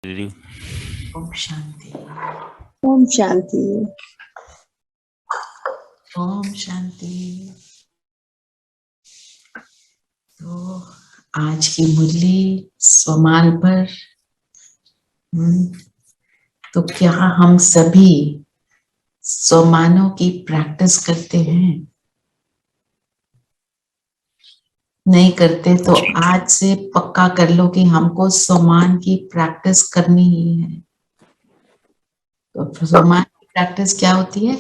दीदी। ओम शांति। ओम शांति। ओम शांति। तो आज की मुरली स्वमाल पर। तो क्या हम सभी स्वमानों की प्रैक्टिस करते हैं? नहीं करते तो आज से पक्का कर लो कि हमको स्वमान की प्रैक्टिस करनी ही है। तो स्वमान की प्रैक्टिस क्या होती है?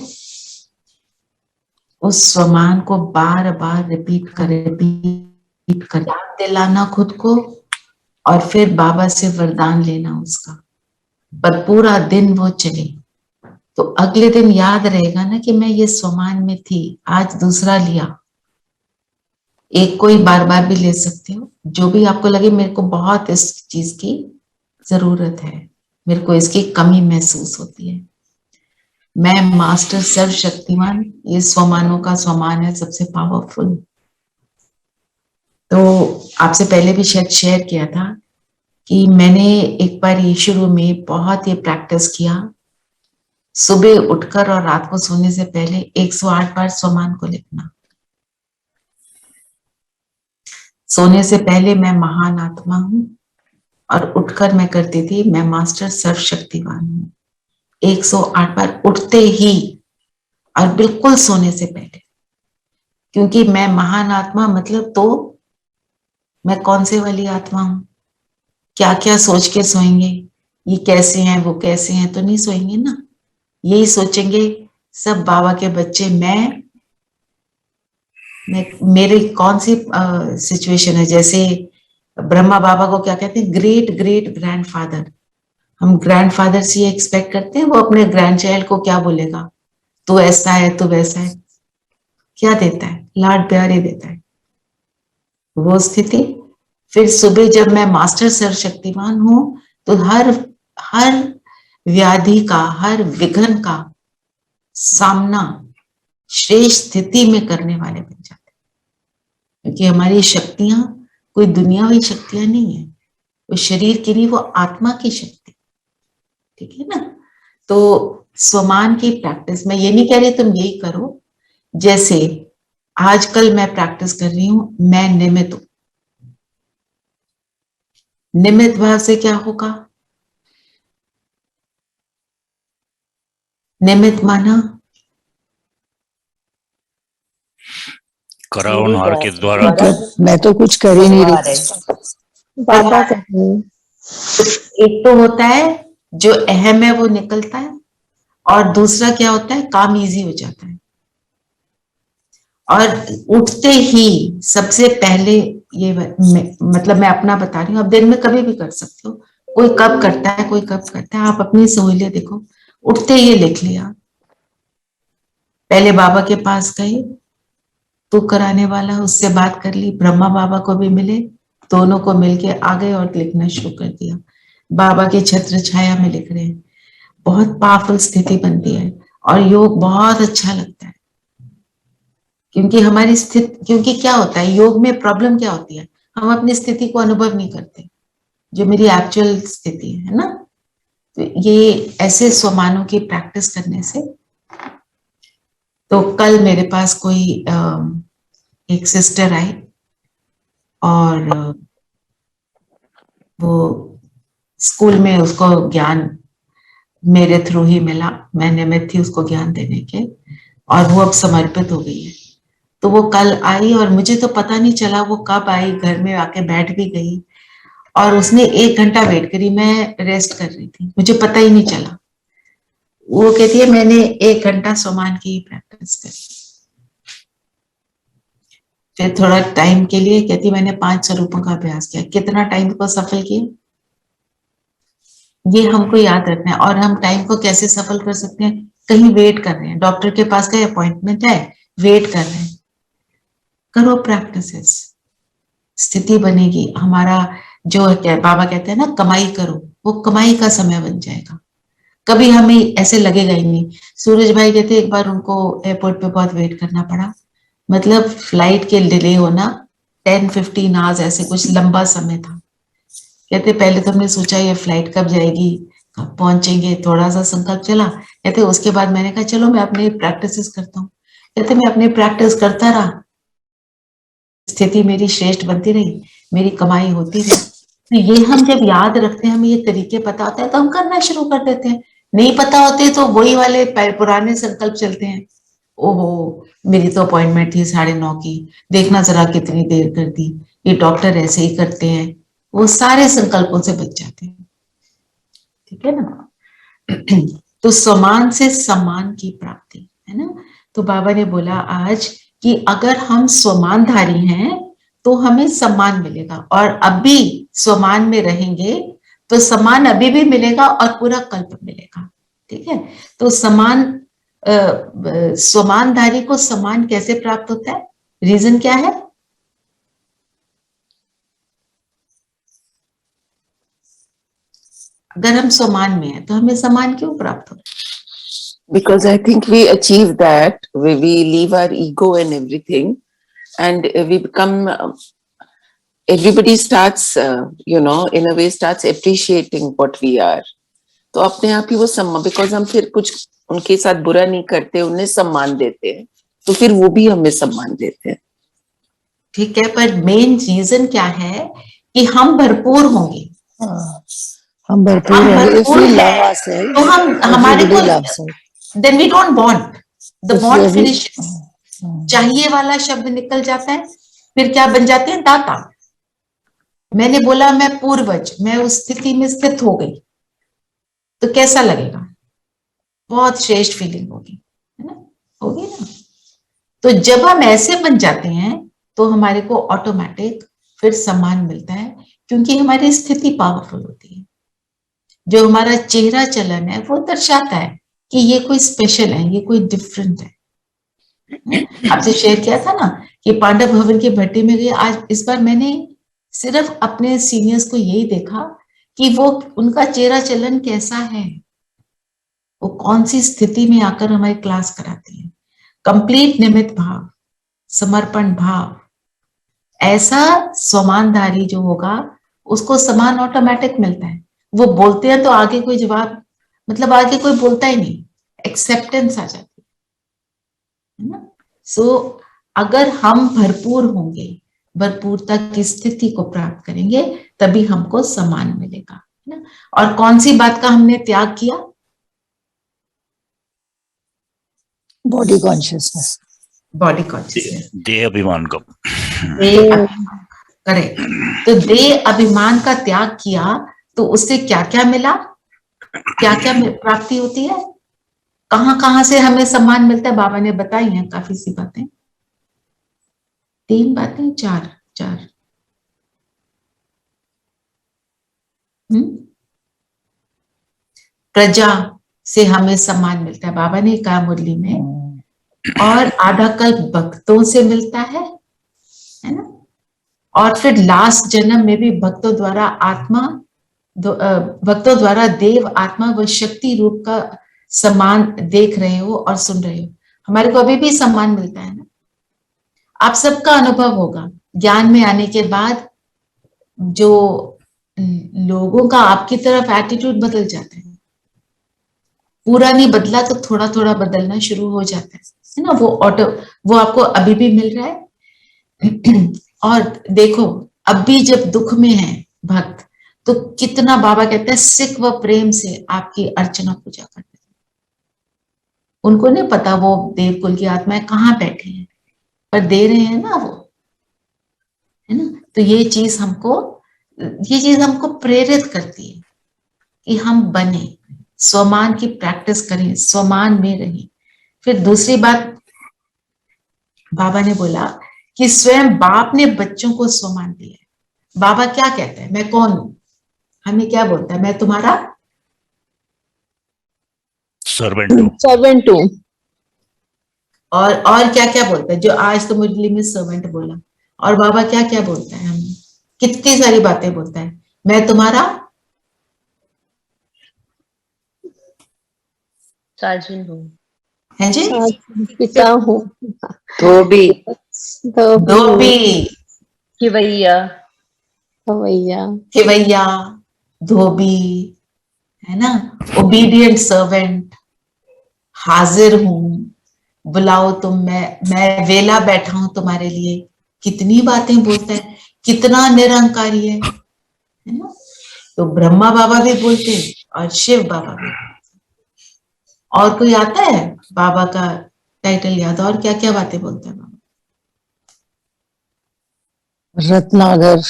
उस स्वमान को बार बार रिपीट कर याद दिलाना खुद को, और फिर बाबा से वरदान लेना उसका, पर पूरा दिन वो चले तो अगले दिन याद रहेगा ना कि मैं ये स्वमान में थी, आज दूसरा लिया। एक को ही बार बार भी ले सकते हो, जो भी आपको लगे मेरे को बहुत इस चीज की जरूरत है, मेरे को इसकी कमी महसूस होती है। मैं मास्टर सर्वशक्तिमान, ये स्वमानों का स्वमान है, सबसे पावरफुल। तो आपसे पहले भी शायद शेयर किया था कि मैंने एक बार ये शुरू में बहुत ये प्रैक्टिस किया, सुबह उठकर और रात को सोने से पहले 108 बार स्वमान को लिखना। सोने से पहले मैं महान आत्मा हूं, और उठकर मैं करती थी मैं मास्टर सर्वशक्तिवान हूं। 108 बार उठते ही और बिल्कुल सोने से पहले, क्योंकि मैं महान आत्मा मतलब तो मैं कौन से वाली आत्मा हूं? क्या क्या सोच के सोएंगे, ये कैसे हैं वो कैसे हैं, तो नहीं सोएंगे ना। यही सोचेंगे सब बाबा के बच्चे। मैं मेरी कौन सी सिचुएशन है? जैसे ब्रह्मा बाबा को क्या कहते हैं? Great great grandfather. हम ग्रैंडफादर से ये एक्सपेक्ट करते हैं वो अपने ग्रैंड चाइल्ड को क्या बोलेगा? तू ऐसा है, तू वैसा है। क्या देता है? लाड प्यार ही देता है। वो स्थिति। फिर सुबह जब मैं मास्टर सर्वशक्तिमान हूं तो हर हर व्याधि का, हर विघ्न का सामना श्रेष्ठ स्थिति में करने वाले बन जाते हैं, क्योंकि हमारी शक्तियां कोई दुनियावी शक्तियां नहीं है, वो शरीर की नहीं, वो आत्मा की शक्ति। ठीक है ना? तो स्वमान की प्रैक्टिस, मैं ये नहीं कह रही तुम यही करो। जैसे आजकल मैं प्रैक्टिस कर रही हूं, मैं निमित्त हूं। निमित्त भाव से क्या होगा? निमित्त माना कराउनहार के द्वारा। मैं तो कुछ कर ही नहीं रही, बाबा कर रही। एक तो होता है जो अहम है वो निकलता है, और दूसरा क्या होता है? काम इजी हो जाता है। और उठते ही सबसे पहले ये मतलब मैं अपना बता रही हूँ, अब दिन में कभी भी कर सकते हो, कोई कब करता है कोई कब करता है, आप अपनी सहूलियत देखो। उठते ही लिख लिया, पहले बाबा के पास गए, तू कराने वाला, उससे बात कर ली, ब्रह्मा बाबा को भी मिले, दोनों को मिलके आ गए और लिखना शुरू कर दिया। बाबा की छत्र छाया में लिख रहे हैं। बहुत पावरफुल स्थिति बनती है और योग बहुत अच्छा लगता है, क्योंकि हमारी स्थिति, क्योंकि क्या होता है योग में प्रॉब्लम क्या होती है? हम अपनी स्थिति को अनुभव नहीं करते, जो मेरी एक्चुअल स्थिति है ना। तो ये ऐसे स्वमानों की प्रैक्टिस करने से। तो कल मेरे पास कोई एक सिस्टर आई, और वो स्कूल में उसको ज्ञान मेरे थ्रू ही मिला, मैं निमित्त थी उसको ज्ञान देने के, और वो अब समर्पित हो गई है। तो वो कल आई और मुझे तो पता नहीं चला वो कब आई, घर में आके बैठ भी गई, और उसने 1 घंटा वेट करी। मैं रेस्ट कर रही थी, मुझे पता ही नहीं चला। वो कहती है मैंने 1 घंटा स्वमान की प्रैक्टिस करी। फिर थोड़ा टाइम के लिए कहती मैंने 5 स्वरूपों का अभ्यास किया। कितना टाइम को सफल किया, ये हमको याद रखना है। और हम टाइम को कैसे सफल कर सकते हैं? कहीं वेट कर रहे हैं, डॉक्टर के पास का अपॉइंटमेंट है, वेट कर रहे हैं, करो प्रैक्टिसेस, स्थिति बनेगी। हमारा जो बाबा कहते हैं ना कमाई करो, वो कमाई का समय बन जाएगा। कभी हमें ऐसे लगेगा ही नहीं। सूरज भाई कहते एक बार उनको एयरपोर्ट पे बहुत वेट करना पड़ा, मतलब फ्लाइट के डिले होना 10-15 आवर्स, ऐसे कुछ लंबा समय था। कहते पहले तो हमने सोचा ये फ्लाइट कब जाएगी, कब पहुंचेंगे, थोड़ा सा संकल्प चला। कहते उसके बाद मैंने कहा चलो मैं अपने प्रैक्टिस करता हूँ। कहते मैं अपनी प्रैक्टिस करता रहा, स्थिति मेरी श्रेष्ठ बनती रही, मेरी कमाई होती रही। तो ये हम जब याद रखते हैं, हमें ये तरीके पता होते हैं तो हम करना शुरू कर देते हैं। नहीं पता होते तो वही वाले पुराने संकल्प चलते हैं। ओहो मेरी तो अपॉइंटमेंट थी 9:30 की, देखना जरा कितनी देर कर दी, ये डॉक्टर ऐसे ही करते हैं। वो सारे संकल्पों से बच जाते हैं। ठीक है ना। तो समान से सम्मान की प्राप्ति है ना। तो बाबा ने बोला आज कि अगर हम स्वमानधारी हैं तो हमें सम्मान मिलेगा, और अब भी स्वमान में रहेंगे तो सम्मान अभी भी मिलेगा और पूरा कल्प मिलेगा। ठीक है। तो समान स्वमानधारी को सम्मान कैसे प्राप्त होता है, रीजन क्या है? अगर हम सम्मान में हैं तो हमें सम्मान क्यों प्राप्त होता है? Because I think we achieve that, we leave our ego and everything, and we become, everybody starts, in a way starts appreciating what we are. तो अपने आप ही वो सम्मान, बिकॉज हम फिर कुछ उनके साथ बुरा नहीं करते, उन्हें सम्मान देते हैं, तो फिर वो भी हमें सम्मान देते हैं। ठीक है, पर मेन रीजन क्या है कि हम भरपूर होंगे। हम भरपूर हैं, if we love हैं, ourselves, तो हम हमारे को everybody loves us. then we don't want, the If bond we- finishes, चाहिए वाला शब्द निकल जाता है, फिर क्या बन जाते हैं? दाता। मैंने बोला मैं पूर्वज, मैं उस स्थिति में स्थित हो गई, तो कैसा लगेगा? बहुत श्रेष्ठ फीलिंग होगी, है ना, होगी ना। तो जब हम ऐसे बन जाते हैं तो हमारे को ऑटोमेटिक फिर सम्मान मिलता है, क्योंकि हमारी स्थिति पावरफुल होती है। जो हमारा चेहरा चलन है वो दर्शाता है कि ये कोई स्पेशल है, ये कोई डिफरेंट है। आपसे शेयर किया था ना कि पांडव भवन के भट्टी में गए। आज इस बार मैंने सिर्फ अपने सीनियर्स को यही देखा कि वो उनका चेहरा चलन कैसा है, वो कौन सी स्थिति में आकर हमारी क्लास कराते हैं। कंप्लीट निमित्त भाव, समर्पण भाव, ऐसा स्वमानधारी जो होगा उसको सम्मान ऑटोमेटिक मिलता है। वो बोलते हैं तो आगे कोई जवाब, मतलब आगे कोई बोलता ही नहीं, एक्सेप्टेंस आ जाती है ना। सो अगर हम भरपूर होंगे, भरपूरता की स्थिति को प्राप्त करेंगे, तभी हमको सम्मान मिलेगा, है ना। और कौन सी बात का हमने त्याग किया? बॉडी कॉन्शियसनेस, बॉडी कॉन्शियसनेस, देह अभिमान को। करेक्ट। तो देह अभिमान का त्याग किया तो उससे क्या क्या मिला, क्या क्या प्राप्ति होती है, कहां कहां से हमें सम्मान मिलता है? बाबा ने बताई हैं काफी सी बातें, 3 बातें, 4 प्रजा से हमें सम्मान मिलता है, बाबा ने कहा मुरली में, और आधा कल्प भक्तों से मिलता है ना। और फिर लास्ट जन्म में भी भक्तों द्वारा देव आत्मा व शक्ति रूप का सम्मान देख रहे हो और सुन रहे हो। हमारे को अभी भी सम्मान मिलता है ना। आप सबका अनुभव होगा ज्ञान में आने के बाद, जो लोगों का आपकी तरफ एटीट्यूड बदल जाता है। पूरा नहीं बदला तो थोड़ा थोड़ा बदलना शुरू हो जाता है ना। वो आपको अभी भी मिल रहा है। और देखो अब भी जब दुख में है भक्त, तो कितना बाबा कहते हैं सिख व प्रेम से आपकी अर्चना पूजा करते हैं। उनको नहीं पता वो देवकुल की आत्माएं कहाँ बैठी है, पर दे रहे हैं ना वो, है ना। तो ये चीज हमको प्रेरित करती है कि हम बने, स्वमान की प्रैक्टिस करें, स्वमान में रहें। फिर दूसरी बात बाबा ने बोला कि स्वयं बाप ने बच्चों को स्वमान दिया है। बाबा क्या कहता है? मैं कौन हूं? हमें क्या बोलता है? मैं तुम्हारा सर्वेंट हूं। और क्या क्या बोलता है? जो आज तो मुरली में सर्वेंट बोला, और बाबा क्या क्या बोलता है? हमें कितनी सारी बातें बोलता है। मैं तुम्हारा साजन हूँ, है जी, पिता हूँ, धोबी, धोबी, खिवैया, भैया खिवैया, धोबी, है ना, ओबीडियंट सर्वेंट, हाजिर हूं, बुलाओ तुम, मैं वेला बैठा हूं तुम्हारे लिए। कितनी बातें बोलता है, कितना निरंकारी है ना। तो ब्रह्मा बाबा भी बोलते हैं और शिव बाबा भी। और कोई आता है बाबा का टाइटल याद, और क्या क्या बातें बोलते हैं बाबा? रत्नागर,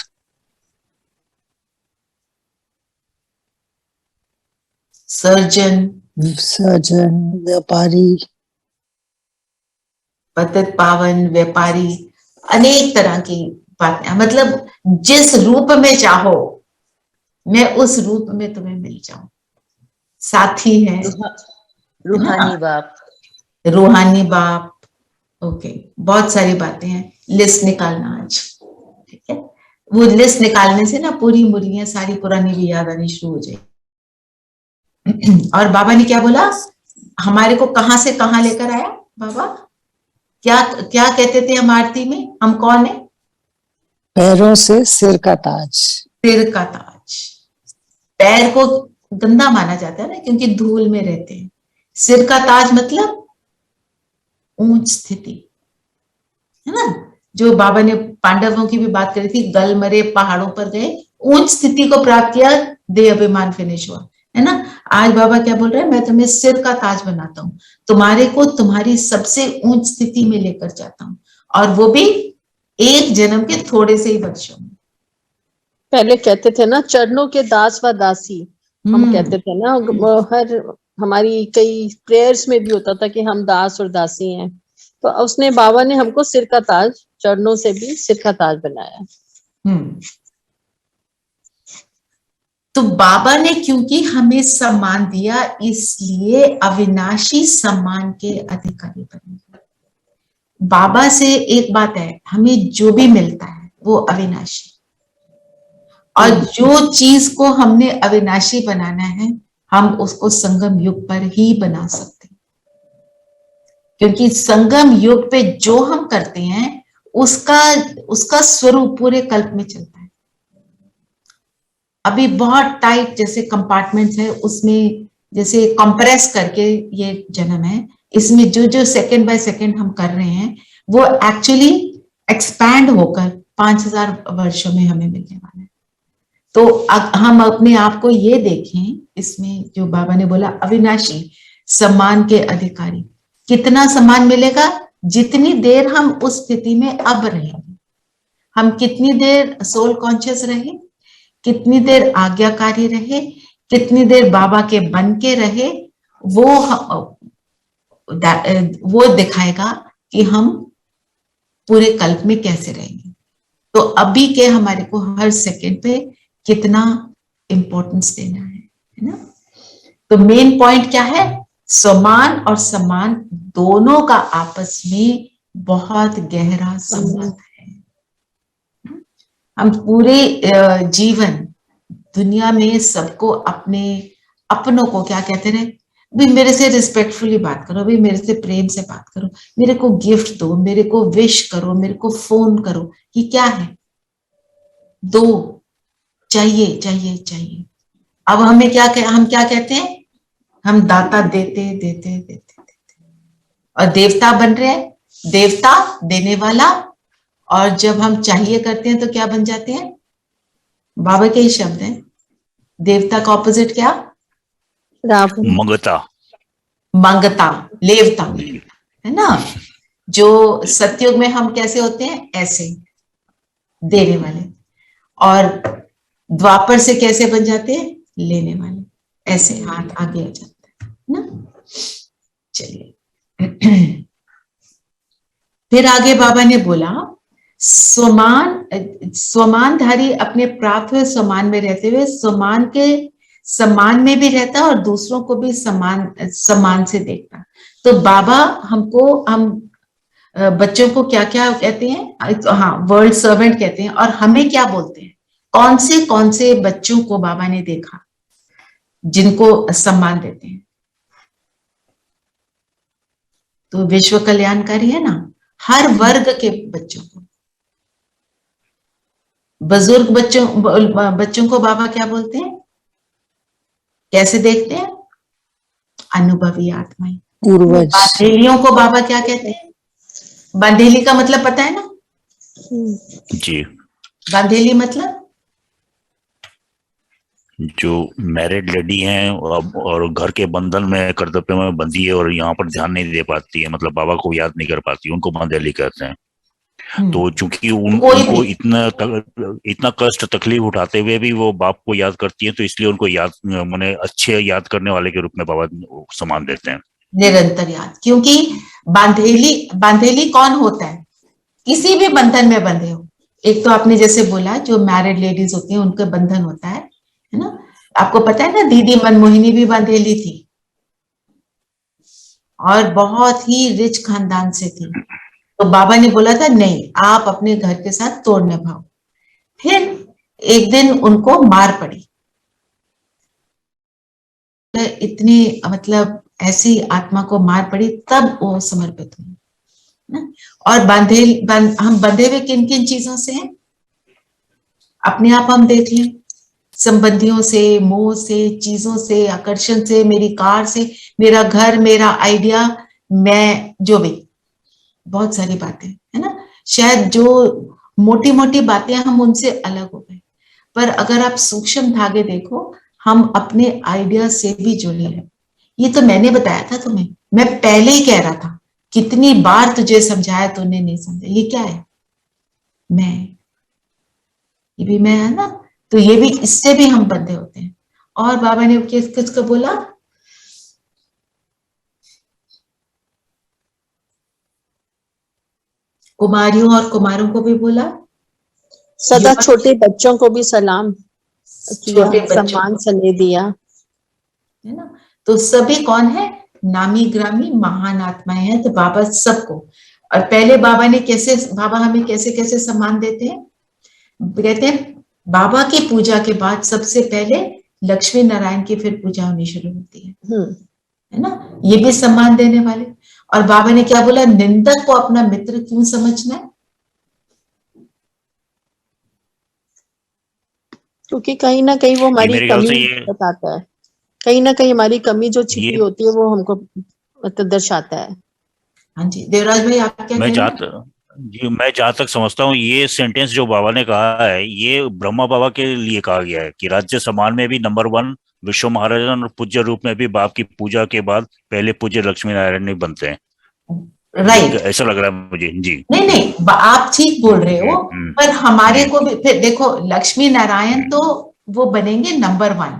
सर्जन, सर्जन, व्यापारी, पतित पावन, व्यापारी, अनेक तरह की बातें। मतलब जिस रूप में चाहो मैं उस रूप में तुम्हें मिल जाऊं। साथी है, रूहानी बाप। रूहानी बाप। ओके, बहुत सारी बातें हैं, लिस्ट निकालना आज, ठीक है। वो लिस्ट निकालने से ना पूरी मुर्गियां सारी पुरानी भी याद आनी शुरू हो जाएगी। और बाबा ने क्या बोला, हमारे को कहां से कहां लेकर आया बाबा? क्या क्या कहते थे हम आरती में, हम कौन है? पैरों से सिर का ताज। सिर का ताज। पैर को गंदा माना जाता है ना, क्योंकि धूल में रहते हैं। सिर का ताज मतलब ऊंच स्थिति, है ना। जो बाबा ने पांडवों की भी बात करी थी, गलमरे पहाड़ों पर गए, ऊंच स्थिति को प्राप्त किया, देह अभिमान फिनिश हुआ, है ना। आज बाबा क्या बोल रहे हैं, मैं तुम्हें सिर का ताज बनाता हूँ, तुम्हारे को तुम्हारी सबसे ऊंच स्थिति में लेकर जाता हूँ, और वो भी एक जन्म के थोड़े से ही वर्षों में। पहले कहते थे ना, चरणों के दास व दासी, हम कहते थे ना, हर हमारी कई प्रेयर्स में भी होता था कि हम दास और दासी हैं। तो उसने, बाबा ने हमको सिर का ताज, चरणों से भी सिर का ताज बनाया। तो बाबा ने क्योंकि हमें सम्मान दिया, इसलिए अविनाशी सम्मान के अधिकारी बने। बाबा से एक बात है, हमें जो भी मिलता है वो अविनाशी, और जो चीज को हमने अविनाशी बनाना है, हम उसको संगम युग पर ही बना सकते हैं। क्योंकि संगम युग पे जो हम करते हैं उसका स्वरूप पूरे कल्प में चलता है। अभी बहुत टाइट जैसे कंपार्टमेंट्स है, उसमें जैसे कंप्रेस करके ये जन्म है, इसमें जो जो सेकंड बाय सेकंड हम कर रहे हैं वो एक्चुअली एक्सपैंड होकर 5000 वर्षों में हमें मिलने वाला है। तो हम अपने आप को ये देखें, इसमें जो बाबा ने बोला अविनाशी सम्मान के अधिकारी, कितना सम्मान मिलेगा? जितनी देर हम उस स्थिति में अब रहेंगे, हम कितनी देर सोल कॉन्शियस रहे, कितनी देर आज्ञाकारी रहे, कितनी देर बाबा के बन के रहे, वो दिखाएगा कि हम पूरे कल्प में कैसे रहेंगे। तो अभी के हमारे को हर सेकंड पे कितना इंपॉर्टेंस देना है ना। तो मेन पॉइंट क्या है, स्वमान और सम्मान दोनों का आपस में बहुत गहरा संबंध है। हम पूरे जीवन दुनिया में सबको अपनों को क्या कहते हैं, भी मेरे से रिस्पेक्टफुली बात करो, भी मेरे से प्रेम से बात करो, मेरे को गिफ्ट दो, मेरे को विश करो, मेरे को फोन करो, ये क्या है? दो, चाहिए चाहिए चाहिए। अब हम क्या कहते हैं, हम दाता देते देते देते देते, और देवता बन रहे हैं, देवता देने वाला। और जब हम चाहिए करते हैं तो क्या बन जाते हैं? बाबा के ही शब्द हैं, देवता का ऑपोजिट क्या? मंगता, मंगता, लेवता, है ना। जो सतयुग में हम कैसे होते हैं? ऐसे देने वाले, और द्वापर से कैसे बन जाते हैं? लेने वाले, ऐसे हाथ आगे आ जाता है ना। चलिए फिर आगे बाबा ने बोला, स्वमानधारी अपने प्राप्त हुए स्वमान में रहते हुए स्वमान के सम्मान में भी रहता और दूसरों को भी सम्मान से देखता। तो बाबा हम बच्चों को क्या क्या कहते हैं? हाँ, वर्ल्ड सर्वेंट कहते हैं। और हमें क्या बोलते हैं? कौन से बच्चों को बाबा ने देखा जिनको सम्मान देते हैं? तो विश्व कल्याणकारी है ना, हर वर्ग के बच्चों को बुजुर्ग बच्चों को बाबा क्या बोलते हैं, कैसे देखते हैं? अनुभवी आत्माएं। पूर्वज। बांधेलियों को बाबा क्या कहते हैं? बांधेली का मतलब पता है ना? जी, बांधेली मतलब जो मैरिड लेडी हैं और घर के बंधन में कर्तव्य में बंधी है और यहाँ पर ध्यान नहीं दे पाती है, मतलब बाबा को याद नहीं कर पाती, उनको बांधेली कहते हैं। तो चूंकि उनको इतना कष्ट तकलीफ उठाते हुए भी वो बाप को याद करती है, तो इसलिए उनको याद, मैंने अच्छे याद करने वाले के रूप में बाबा सम्मान देते हैं। निरंतर याद, क्योंकि बांधेली कौन होता है? किसी भी बंधन में बंधे हो। एक तो आपने जैसे बोला जो मैरिड लेडीज होती हैं उनका बंधन होता है ना? आपको पता है ना, दीदी मनमोहिनी भी बांधेली थी और बहुत ही रिच खानदान से थी। तो बाबा ने बोला था नहीं, आप अपने घर के साथ तोड़ निभाओ। फिर एक दिन उनको मार पड़ी, इतनी मतलब ऐसी आत्मा को मार पड़ी, तब वो समर्पित हुई ना। और हम बंधे हुए किन किन चीजों से हैं? अपने आप हम देख लें, संबंधियों से, मोह से, चीजों से, आकर्षण से, मेरी कार से, मेरा घर, मेरा आइडिया, मैं जो भी, बहुत सारी बातें है ना। शायद जो मोटी मोटी बातें हम उनसे अलग हो गए, पर अगर आप सूक्ष्म धागे देखो, हम अपने आइडिया से भी जुड़े हैं। ये तो मैंने बताया था तुम्हें, मैं पहले ही कह रहा था, कितनी बार तुझे समझाया, तूने नहीं समझा। ये क्या है? मैं, ये भी मैं है ना। तो ये भी, इससे भी हम बंधे होते हैं। और बाबा ने किसको बोला? कुमारियों और कुमारों को भी बोला, सदा छोटे बच्चों को भी सलाम किया, छोटे बच्चों सम्मान को, स्नेह दिया, है ना। तो सभी कौन है? नामी ग्रामी महान आत्माएं हैं। तो बाबा सबको, और पहले बाबा ने कैसे, बाबा हमें कैसे कैसे सम्मान देते हैं? कहते हैं बाबा की पूजा के बाद सबसे पहले लक्ष्मी नारायण की फिर पूजा होनी शुरू होती है ना। ये भी सम्मान देने वाले। और बाबा ने क्या बोला? निंदक को अपना मित्र क्यों समझना है? क्योंकि कहीं ना कहीं वो हमारी मेरे ख्याल से कमी ये बताता है, कहीं ना कहीं हमारी कमी जो छिपी ये होती है वो हमको मतलब दर्शाता है। हाँ जी, देवराज भाई आप क्या मैं कह रहे हैं? मैं जहाँ तक समझता हूँ, ये सेंटेंस जो बाबा ने कहा है, ये ब्रह्मा बाबा के लिए कहा गया है कि राज्य सम्मान में भी नंबर 1 विश्व महाराजन और पूज्य रूप में भी बाप की पूजा के बाद पहले पूज्य लक्ष्मी नारायण नहीं बनते हैं। राइट, ऐसा लग रहा है मुझे। जी, नहीं नहीं, आप ठीक बोल रहे हो, पर हमारे जी, को भी फिर देखो, लक्ष्मी नारायण तो वो बनेंगे नंबर 1,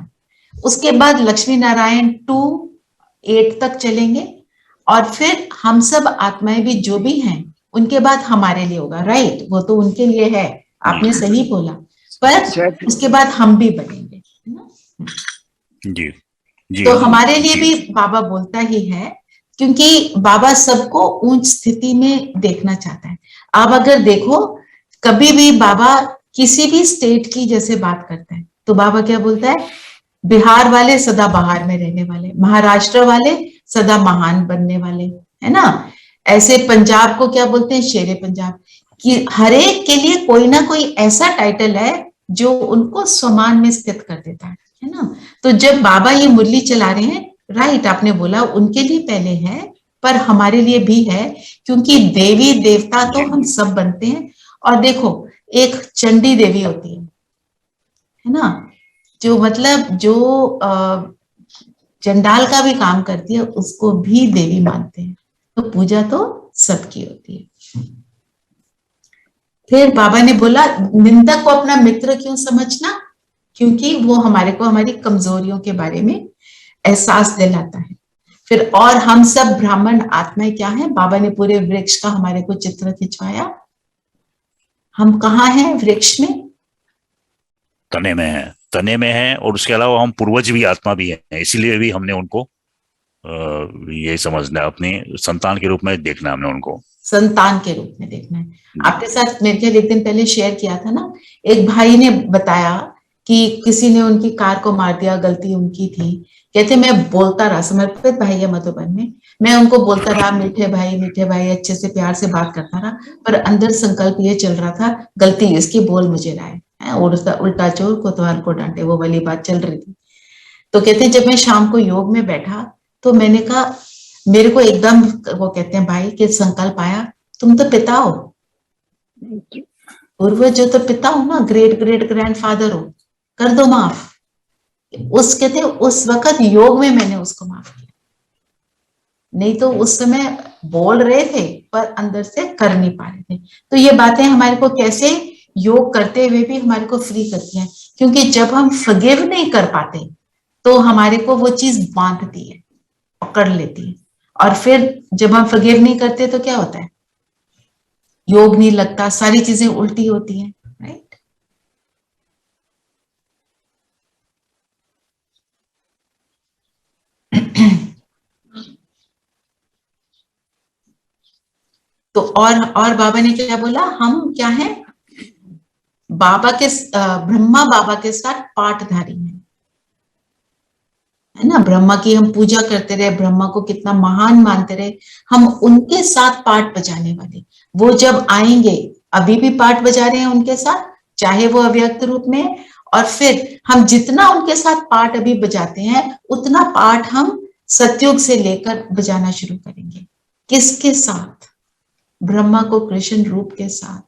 उसके बाद लक्ष्मी नारायण 2, 8 तक चलेंगे, और फिर हम सब आत्माएं भी जो भी हैं उनके बाद हमारे लिए होगा। राइट, वो तो उनके लिए है, आपने सही बोला, पर उसके बाद हम भी बनेंगे, है ना। जी, जी, तो हमारे लिए जी, भी बाबा बोलता ही है, क्योंकि बाबा सबको ऊंच स्थिति में देखना चाहता है। आप अगर देखो, कभी भी बाबा किसी भी स्टेट की जैसे बात करता है तो बाबा क्या बोलता है? बिहार वाले सदा बाहर में रहने वाले, महाराष्ट्र वाले सदा महान बनने वाले, है ना। ऐसे पंजाब को क्या बोलते हैं? शेरे पंजाब। कि हर एक के लिए कोई ना कोई ऐसा टाइटल है जो उनको सम्मान में स्थित कर देता है ना। तो जब बाबा ये मुरली चला रहे हैं, राइट, आपने बोला उनके लिए पहले है, पर हमारे लिए भी है, क्योंकि देवी देवता तो हम सब बनते हैं। और देखो, एक चंडी देवी होती है ना, जो मतलब जो चंडाल का भी काम करती है, उसको भी देवी मानते हैं। तो पूजा तो सबकी होती है। फिर बाबा ने बोला, निंदक को अपना मित्र क्यों समझना? क्योंकि वो हमारे को हमारी कमजोरियों के बारे में एहसास दिलाता है। फिर और हम सब ब्राह्मण आत्माएं क्या है? बाबा ने पूरे वृक्ष का हमारे को चित्र खिंचवाया। हम कहाँ हैं वृक्ष में? तने में है, और उसके अलावा हम पूर्वज भी आत्मा भी हैं, इसीलिए भी हमने उनको ये समझना है, अपनी संतान के रूप में देखना है हमने उनको, संतान के रूप में देखना है। आपके साथ मेरे ख्याल एक दिन पहले शेयर किया था ना, एक भाई ने बताया कि किसी ने उनकी कार को मार दिया, गलती उनकी थी। कहते मैं बोलता रहा, समर्पित भाई है मधुबन में, मैं उनको बोलता रहा, मीठे भाई, अच्छे से प्यार से बात करता रहा, पर अंदर संकल्प ये चल रहा था, गलती इसकी, बोल मुझे रहा है। उल्टा उल्टा चोर कोतवाल को डांटे, वो वाली बात चल रही थी। तो कहते हैं जब मैं शाम को योग में बैठा तो मैंने कहा, मेरे को एकदम वो कहते हैं भाई के संकल्प आया, तुम तो पिता हो, पूर्वज जो तो पिता हो ना, ग्रेट ग्रेट ग्रैंडफादर हो, कर दो माफ। उस कहते उस वक्त योग में मैंने उसको माफ किया, नहीं तो उस समय बोल रहे थे पर अंदर से कर नहीं पा रहे थे। तो ये बातें हमारे को कैसे योग करते हुए भी हमारे को फ्री करती हैं, क्योंकि जब हम फॉरगिव नहीं कर पाते तो हमारे को वो चीज बांधती है, पकड़ लेती है, और फिर जब हम फॉरगिव नहीं करते तो क्या होता है, योग नहीं लगता, सारी चीजें उल्टी होती हैं, राइट। तो और बाबा ने क्या बोला, हम क्या है, बाबा के ब्रह्मा बाबा के साथ पाठधारी हैं, है ना। ब्रह्मा की हम पूजा करते रहे, ब्रह्मा को कितना महान मानते रहे, हम उनके साथ पाठ बजाने वाले। वो जब आएंगे, अभी भी पाठ बजा रहे हैं उनके साथ, चाहे वो अव्यक्त रूप में, और फिर हम जितना उनके साथ पाठ अभी बजाते हैं उतना पाठ हम सतयुग से लेकर बजाना शुरू करेंगे। किसके साथ? ब्रह्मा को कृष्ण रूप के साथ,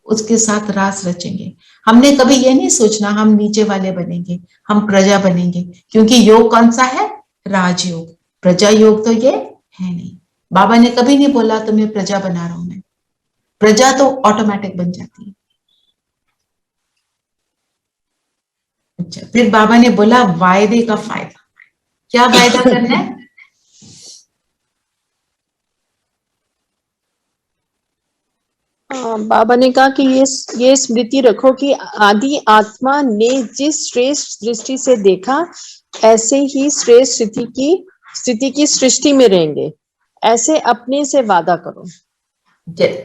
उसके साथ रास रचेंगे। हमने कभी ये नहीं सोचना हम नीचे वाले बनेंगे, हम प्रजा बनेंगे, क्योंकि योग कौन सा है? राजयोग। प्रजा योग तो ये है नहीं। बाबा ने कभी नहीं बोला तुम्हें प्रजा बना रहा हूं मैं, प्रजा तो ऑटोमेटिक बन जाती है। अच्छा, फिर बाबा ने बोला वायदे का फायदा। क्या वायदा करना है? बाबा ने कहा कि ये स्मृति रखो कि आदि आत्मा ने जिस श्रेष्ठ दृष्टि से देखा, ऐसे ही श्रेष्ठ स्थिति की सृष्टि में रहेंगे। ऐसे अपने से वादा करो।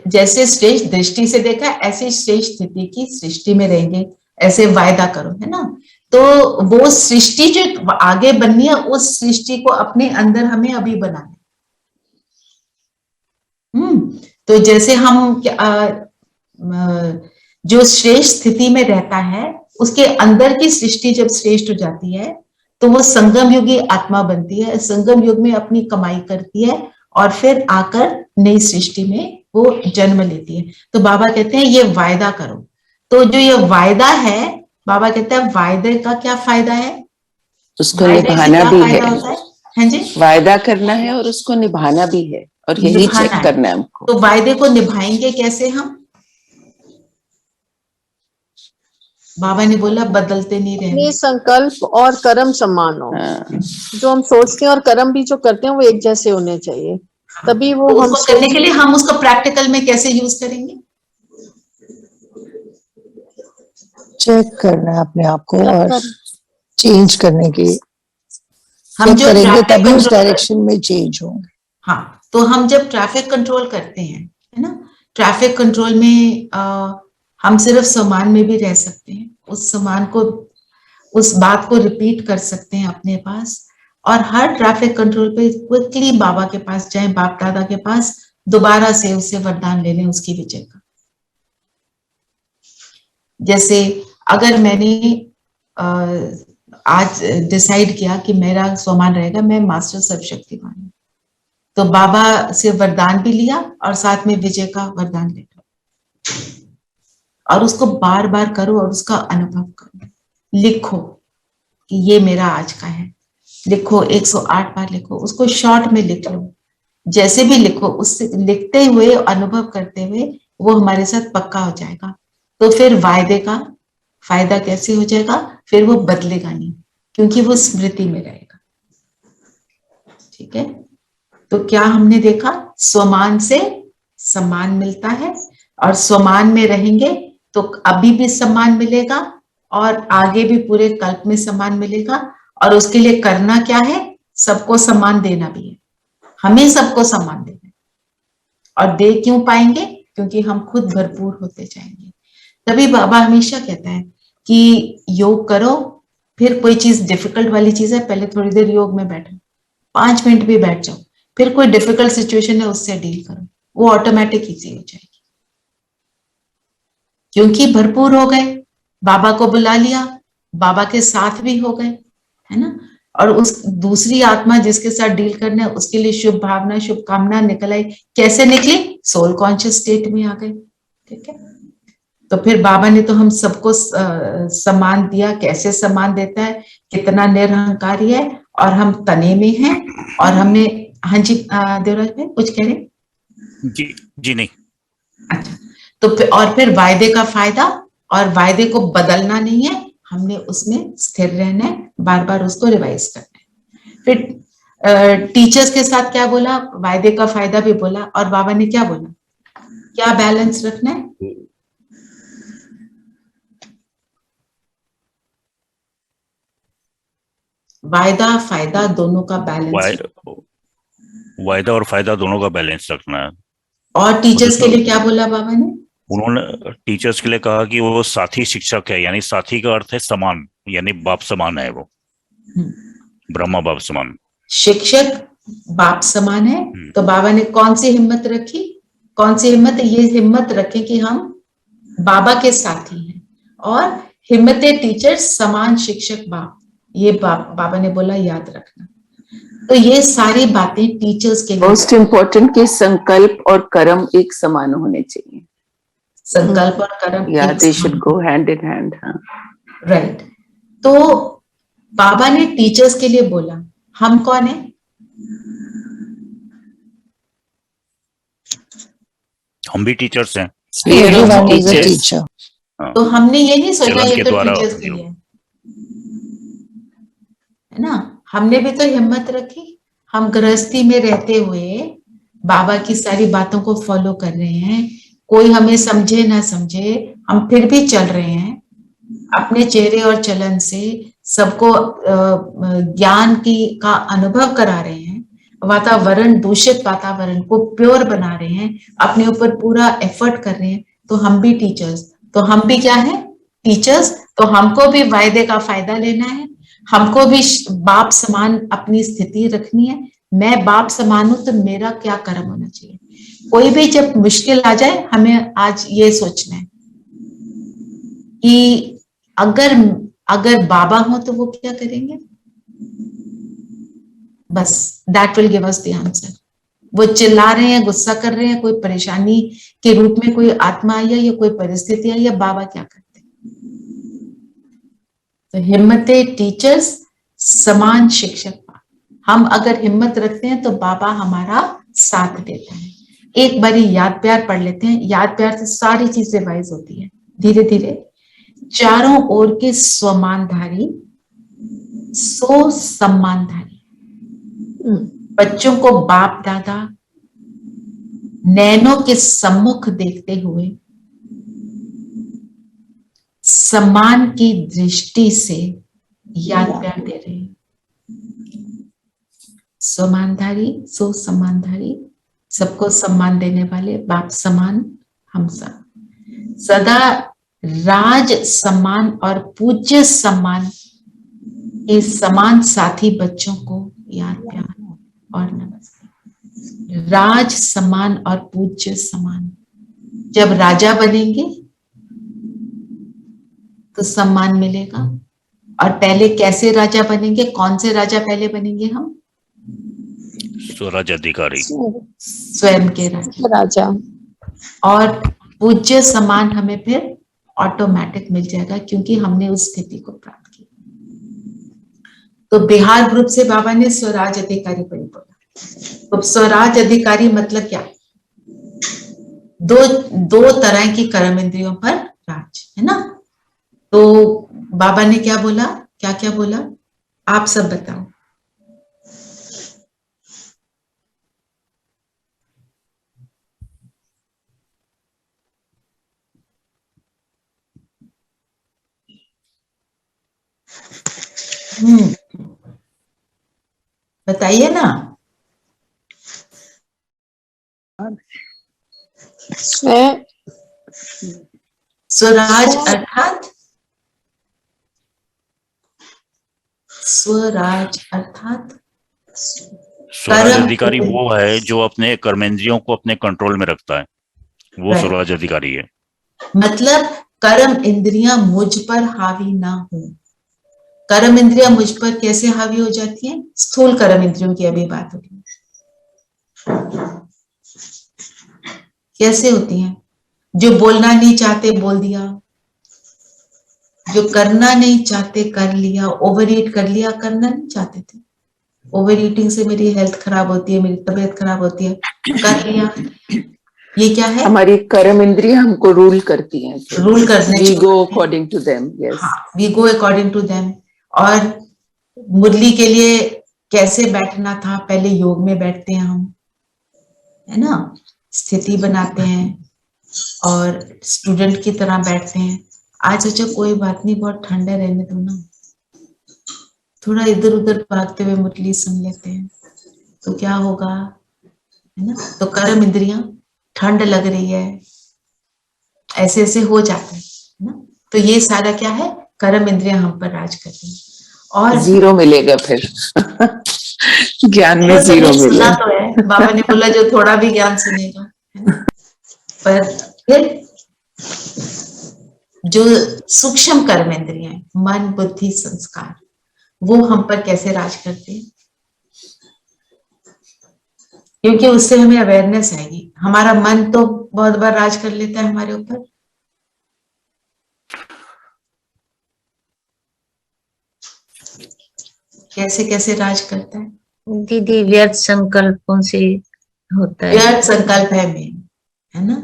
जैसे श्रेष्ठ दृष्टि से देखा, ऐसे श्रेष्ठ स्थिति की सृष्टि में रहेंगे, ऐसे वायदा करो, है ना। तो वो सृष्टि जो आगे बननी है, उस सृष्टि को अपने अंदर हमें अभी बनाना है। तो जैसे हम जो श्रेष्ठ स्थिति में रहता है, उसके अंदर की सृष्टि जब श्रेष्ठ हो जाती है तो वो संगम युगी आत्मा बनती है, संगम युग में अपनी कमाई करती है और फिर आकर नई सृष्टि में वो जन्म लेती है। तो बाबा कहते हैं ये वायदा करो। तो जो ये वायदा है, बाबा कहते हैं वायदे का क्या फायदा है? उसको निभाना भी है। हाँ जी, वायदा करना है और उसको निभाना भी है, और यही चेक करना है हमको। तो वायदे को निभाएंगे कैसे हम? बाबा ने बोला बदलते नहीं रहना। ये संकल्प और कर्म समान हो। जो हम सोचते हैं और कर्म भी जो करते हैं वो एक जैसे होने चाहिए, तभी वो तो हम उसको करने के लिए हम उसको प्रैक्टिकल में कैसे यूज करेंगे? चेक करना है अपने आप को और चेंज करने की। हम जो करेंगे तभी उस डायरेक्शन में चेंज होंगे। हाँ, तो हम जब ट्रैफिक कंट्रोल करते हैं, है ना, ट्रैफिक कंट्रोल में हम सिर्फ सामान में भी रह सकते हैं, उस सामान को, उस बात को रिपीट कर सकते हैं अपने पास, और हर ट्रैफिक कंट्रोल पे क्विकली बाबा के पास जाए, बाप दादा के पास, दोबारा से उससे वरदान ले लें उसकी विजय का। जैसे अगर मैंने आज डिसाइड किया कि मेरा स्वमान रहेगा मैं मास्टर सर्वशक्तिमान हूं, तो बाबा से वरदान भी लिया और साथ में विजय का वरदान ले लो, और उसको बार बार करो और उसका अनुभव करो। लिखो कि ये मेरा आज का है, लिखो 108 बार लिखो, उसको शॉर्ट में लिख लो, जैसे भी लिखो, उससे लिखते हुए अनुभव करते हुए वो हमारे साथ पक्का हो जाएगा। तो फिर वायदे का फायदा कैसे हो जाएगा? फिर वो बदलेगा नहीं, क्योंकि वो स्मृति में रहेगा। ठीक है, तो क्या हमने देखा? स्वमान से सम्मान मिलता है, और स्वमान में रहेंगे तो अभी भी सम्मान मिलेगा और आगे भी पूरे कल्प में सम्मान मिलेगा। और उसके लिए करना क्या है? सबको सम्मान देना भी है, हमें सबको सम्मान देना है। और दे क्यों पाएंगे? क्योंकि हम खुद भरपूर होते जाएंगे। तभी बाबा हमेशा कहता है कि योग करो, फिर कोई चीज डिफिकल्ट वाली चीज है, पहले थोड़ी देर योग में बैठो, 5 मिनट भी बैठ जाओ, फिर कोई डिफिकल्ट सिचुएशन है उससे डील करो, वो ऑटोमेटिक इजी हो जाएगी, क्योंकि भरपूर हो गए। बाबा को बुला लिया, बाबा के साथ भी हो गए, है ना। और उस दूसरी आत्मा जिसके साथ डील करना है उसके लिए शुभ भावना शुभकामना निकल आई। कैसे निकली? सोल कॉन्शियस स्टेट में आ गए। ठीक है, तो फिर बाबा ने तो हम सबको सम्मान दिया। कैसे सम्मान देता है? कितना निरहंकारी है, और हम तने में हैं, और हमने, हाँ जी देवराज भाई कुछ कह रहे? जी नहीं। अच्छा, तो फिर वायदे का फायदा, और वायदे को बदलना नहीं है, हमने उसमें स्थिर रहना है, बार बार उसको रिवाइज करना है। फिर टीचर्स के साथ क्या बोला? वायदे का फायदा भी बोला, और बाबा ने क्या बोला? क्या बैलेंस रखना है? वायदा फायदा दोनों का बैलेंस, वायदा और फायदा दोनों का बैलेंस रखना है। और टीचर्स के लिए क्या बोला बाबा ने? उन्होंने टीचर्स के लिए कहा कि वो साथी शिक्षक है, यानी साथी का अर्थ है समान, यानी बाप समान है वो, ब्रह्मा बाप समान। शिक्षक बाप समान है। तो बाबा ने कौन सी हिम्मत रखी? कौन सी हिम्मत? ये हिम्मत रखे कि हम बाबा के साथी हैं, और हिम्मते टीचर समान शिक्षक बाप, ये बाबा ने बोला याद रखना। तो ये सारी बातें टीचर्स के लिए मोस्ट इम्पोर्टेंट कि संकल्प और कर्म एक समान होने चाहिए। संकल्प और कर्म या they should go hand in hand. हाँ, राइट। तो बाबा ने टीचर्स के लिए बोला। हम कौन है? हम भी टीचर्स हैं। Everyone is a Teachers. teacher. तो हमने ये नहीं सोचा चलन ये के तो द्वारा टीचर्स के लिए है ना। हमने भी तो हिम्मत रखी। हम गृहस्थी में रहते हुए बाबा की सारी बातों को फॉलो कर रहे हैं, कोई हमें समझे ना समझे, हम फिर भी चल रहे हैं अपने चेहरे और चलन से, सबको ज्ञान की का अनुभव करा रहे हैं, वातावरण, दूषित वातावरण को प्योर बना रहे हैं, अपने ऊपर पूरा एफर्ट कर रहे हैं। तो हम भी टीचर्स, तो हम भी क्या है? टीचर्स। तो हमको भी वायदे का फायदा लेना है, हमको भी बाप समान अपनी स्थिति रखनी है। मैं बाप समान हूं तो मेरा क्या कर्म होना चाहिए। कोई भी जब मुश्किल आ जाए, हमें आज ये सोचना है कि अगर बाबा हो तो वो क्या करेंगे। बस that will give us the answer. वो चिल्ला रहे हैं, गुस्सा कर रहे हैं, कोई परेशानी के रूप में कोई आत्मा आई या कोई परिस्थिति आई, या बाबा क्या करते हैं। तो हिम्मते टीचर्स समान शिक्षक। हम अगर हिम्मत रखते हैं तो बाबा हमारा साथ देता है। एक बारी याद प्यार पढ़ लेते हैं। याद प्यार से सारी चीजें वाइज होती है धीरे धीरे। चारों ओर के स्वमानधारी सो सम्मानधारी, बच्चों को बाप दादा नैनों के सम्मुख देखते हुए सम्मान की दृष्टि से याद प्यार दे रहे हैं। स्वमानधारी सो सम्मानधारी, सबको सम्मान देने वाले, बाप समान हम सब, सदा राज सम्मान और पूज्य सम्मान के समान साथी बच्चों को याद प्यार और नमस्ते। राज सम्मान और पूज्य सम्मान। जब राजा बनेंगे तो सम्मान मिलेगा। और पहले कैसे राजा बनेंगे? कौन से राजा पहले बनेंगे हम? स्वराज अधिकारी, स्वयं के राजा। और पूज्य सम्मान हमें फिर ऑटोमेटिक मिल जाएगा, क्योंकि हमने उस स्थिति को प्राप्त किया। तो बिहार ग्रुप से बाबा ने स्वराज अधिकारी पर बोला। तो स्वराज अधिकारी मतलब क्या? दो तरह की कर्म इंद्रियों पर राज, है ना। तो बाबा ने क्या बोला? क्या क्या बोला? आप सब बताओ। बताइए ना। स्वराज अर्थात स्वराज अधिकारी वो है जो अपने कर्मेंद्रियों को अपने कंट्रोल में रखता है, वो स्वराज अधिकारी है। मतलब कर्म इंद्रियां मुझ पर हावी ना हो। कर्म इंद्रियां मुझ पर कैसे हावी हो जाती हैं? स्थूल कर्म इंद्रियों की अभी बात हो रही है। कैसे होती हैं? जो बोलना नहीं चाहते बोल दिया, जो करना नहीं चाहते कर लिया, ओवर ईट कर लिया, करना नहीं चाहते थे, ओवर ईटिंग से मेरी हेल्थ खराब होती है, मेरी तबीयत खराब होती है, कर लिया। ये क्या है? हमारी कर्म इंद्रिय हमको रूल करती हैं, रूल करने we go according to them. Yes, we go according to them. और मुरली के लिए कैसे बैठना था? पहले योग में बैठते हैं हम, है ना, स्थिति बनाते हैं और स्टूडेंट की तरह बैठते हैं। आज सोचो कोई बात नहीं, बहुत ठंड है, रहने दो ना, थोड़ा इधर उधर भागते हुए मुरली सुन लेते हैं तो क्या होगा, है ना। तो कर्म इंद्रियां, ठंड लग रही है, ऐसे ऐसे हो जाता है ना। तो ये सारा क्या है? कर्म इंद्रियां हम पर राज कर रही हैं। और जीरो मिलेगा फिर ज्ञान में तो जीरो सुना मिलेगा। तो है, बाबा ने बोला जो थोड़ा भी ज्ञान सुनेगा, है ना। पर फिर जो सूक्ष्म कर्म इंद्रियां, मन बुद्धि संस्कार, वो हम पर कैसे राज करते हैं? क्योंकि उससे हमें अवेयरनेस आएगी। हमारा मन तो बहुत बार राज कर लेता है हमारे ऊपर, कैसे कैसे राज करता है? दीदी व्यर्थ संकल्पों से होता है। व्यर्थ संकल्प है मेन, है ना।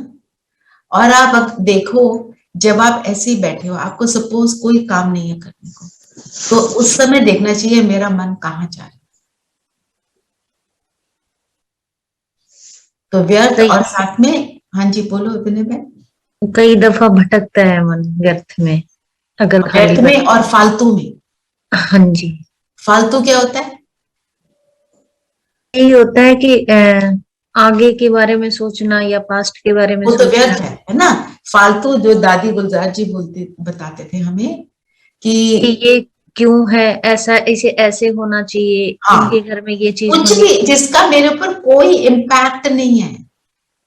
और आप अब देखो, जब आप ऐसे ही बैठे हो, आपको सपोज कोई काम नहीं है करने को, तो उस समय देखना चाहिए मेरा मन कहाँ जा रहा है। तो व्यर्थ और साथ में, हाँ जी बोलो अपने बहन। कई दफा भटकता है मन व्यर्थ में, अगर व्यर्थ में और फालतू में। हाँ जी, फालतू क्या होता है? यही होता है कि आगे के बारे में सोचना या पास्ट के बारे में वो तो सोचना। व्यर्थ है ना। फालतू जो दादी गुलजार जी बताते थे हमें कि ये क्यों है ऐसा, इसे ऐसे होना चाहिए, हाँ, इनके घर में ये चीज कुछ होनी भी चाहिए। जिसका मेरे ऊपर कोई इम्पैक्ट नहीं है।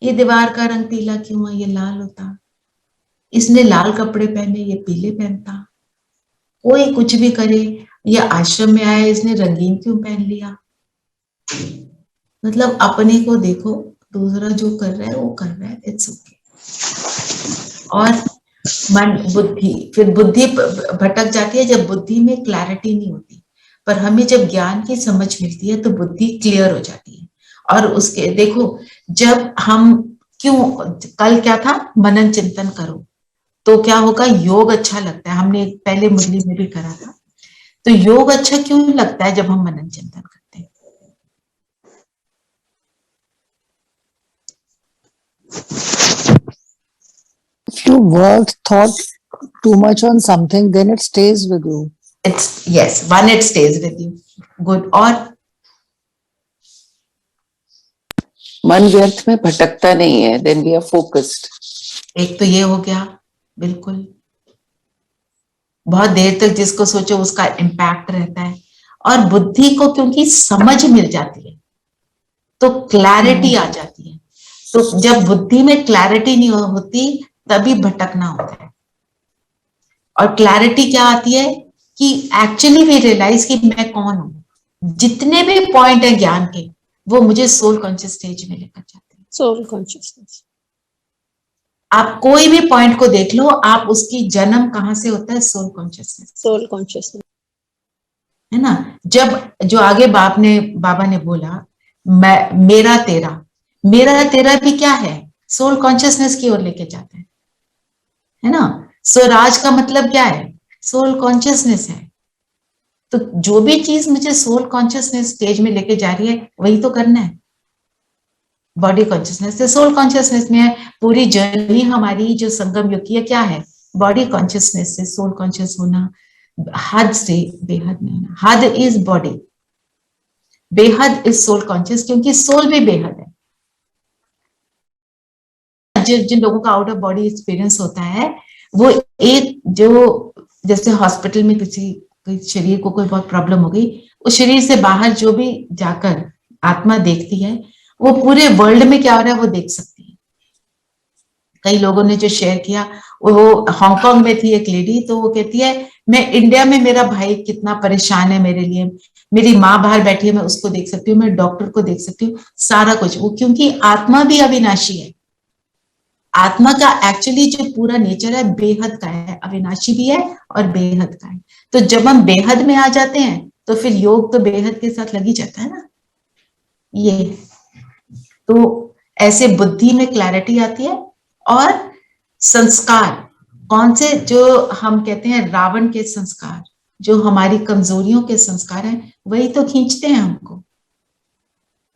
ये दीवार का रंग पीला क्यों है? ये लाल होता। इसने लाल कपड़े पहने, ये पीले पहनता। कोई कुछ भी करे, ये आश्रम में आया, इसने रंगीन क्यों पहन लिया? मतलब अपने को देखो, दूसरा जो कर रहा है वो कर रहा है, इट्स ओके। और मन बुद्धि, फिर बुद्धि भटक जाती है जब बुद्धि में क्लैरिटी नहीं होती। पर हमें जब ज्ञान की समझ मिलती है तो बुद्धि क्लियर हो जाती है। और उसके देखो, जब हम क्यों, कल क्या था, मनन चिंतन करो, तो क्या होगा, योग अच्छा लगता है। हमने पहले मुरली में भी करा था। तो योग अच्छा क्यों लगता है जब हम मनन चिंतन करते हैं? If you work thought too much on something, then it stays with you. It's yes, one, it stays with you. Good. और मन व्यर्थ में भटकता नहीं है, देन वी आर फोकस्ड। एक तो ये हो गया, बिल्कुल। बहुत देर तक जिसको सोचो उसका इम्पैक्ट रहता है। और बुद्धि को क्योंकि समझ मिल जाती है तो क्लैरिटी आ जाती है। तो जब बुद्धि में क्लैरिटी नहीं होती तभी भटकना होता है। और क्लैरिटी क्या आती है कि एक्चुअली वी रियलाइज कि मैं कौन हूं। जितने भी पॉइंट है ज्ञान के, वो मुझे सोल कॉन्शियस स्टेज में लेकर जाते हैं। Soul consciousness. आप कोई भी पॉइंट को देख लो, आप उसकी जन्म कहां से होता है? Soul consciousness. सोल कॉन्शियसनेस, है ना। जब जो आगे बाबा ने बोला, मैं मेरा तेरा भी क्या है? सोल कॉन्शियसनेस की ओर लेके जाता है ना। स्वराज का मतलब क्या है? सोल कॉन्शियसनेस है। तो जो भी चीज मुझे सोल कॉन्शियसनेस स्टेज में लेके जा रही है वही तो करना है। बॉडी कॉन्शियसनेस से सोल कॉन्शियसनेस में है। पूरी जर्नी हमारी जो संगम योग की है क्या है? बॉडी कॉन्शियसनेस से सोल कॉन्शियस होना, हद से बेहद में होना। हद इज बॉडी, बेहद इज सोल कॉन्शियस, क्योंकि सोल भी बेहद है। जिन लोगों का आउट ऑफ बॉडी एक्सपीरियंस होता है, वो एक जो जैसे हॉस्पिटल में किसी शरीर को कोई बहुत प्रॉब्लम हो गई, उस शरीर से बाहर जो भी जाकर आत्मा देखती है, वो पूरे वर्ल्ड में क्या हो रहा है वो देख सकती है। कई लोगों ने जो शेयर किया, वो हांगकांग में थी एक लेडी, तो वो कहती है मैं इंडिया में, मेरा भाई कितना परेशान है मेरे लिए, मेरी माँ बाहर बैठी है, मैं उसको देख सकती हूँ, मैं डॉक्टर को देख सकती हूँ, सारा कुछ वो, क्योंकि आत्मा भी अविनाशी है। आत्मा का एक्चुअली जो पूरा नेचर है बेहद का है, अविनाशी भी है और बेहद का है। तो जब हम बेहद में आ जाते हैं तो फिर योग तो बेहद के साथ लग ही जाता है ना। ये तो ऐसे बुद्धि में क्लैरिटी आती है। और संस्कार कौन से, जो हम कहते हैं रावण के संस्कार, जो हमारी कमजोरियों के संस्कार हैं, वही तो खींचते हैं हमको।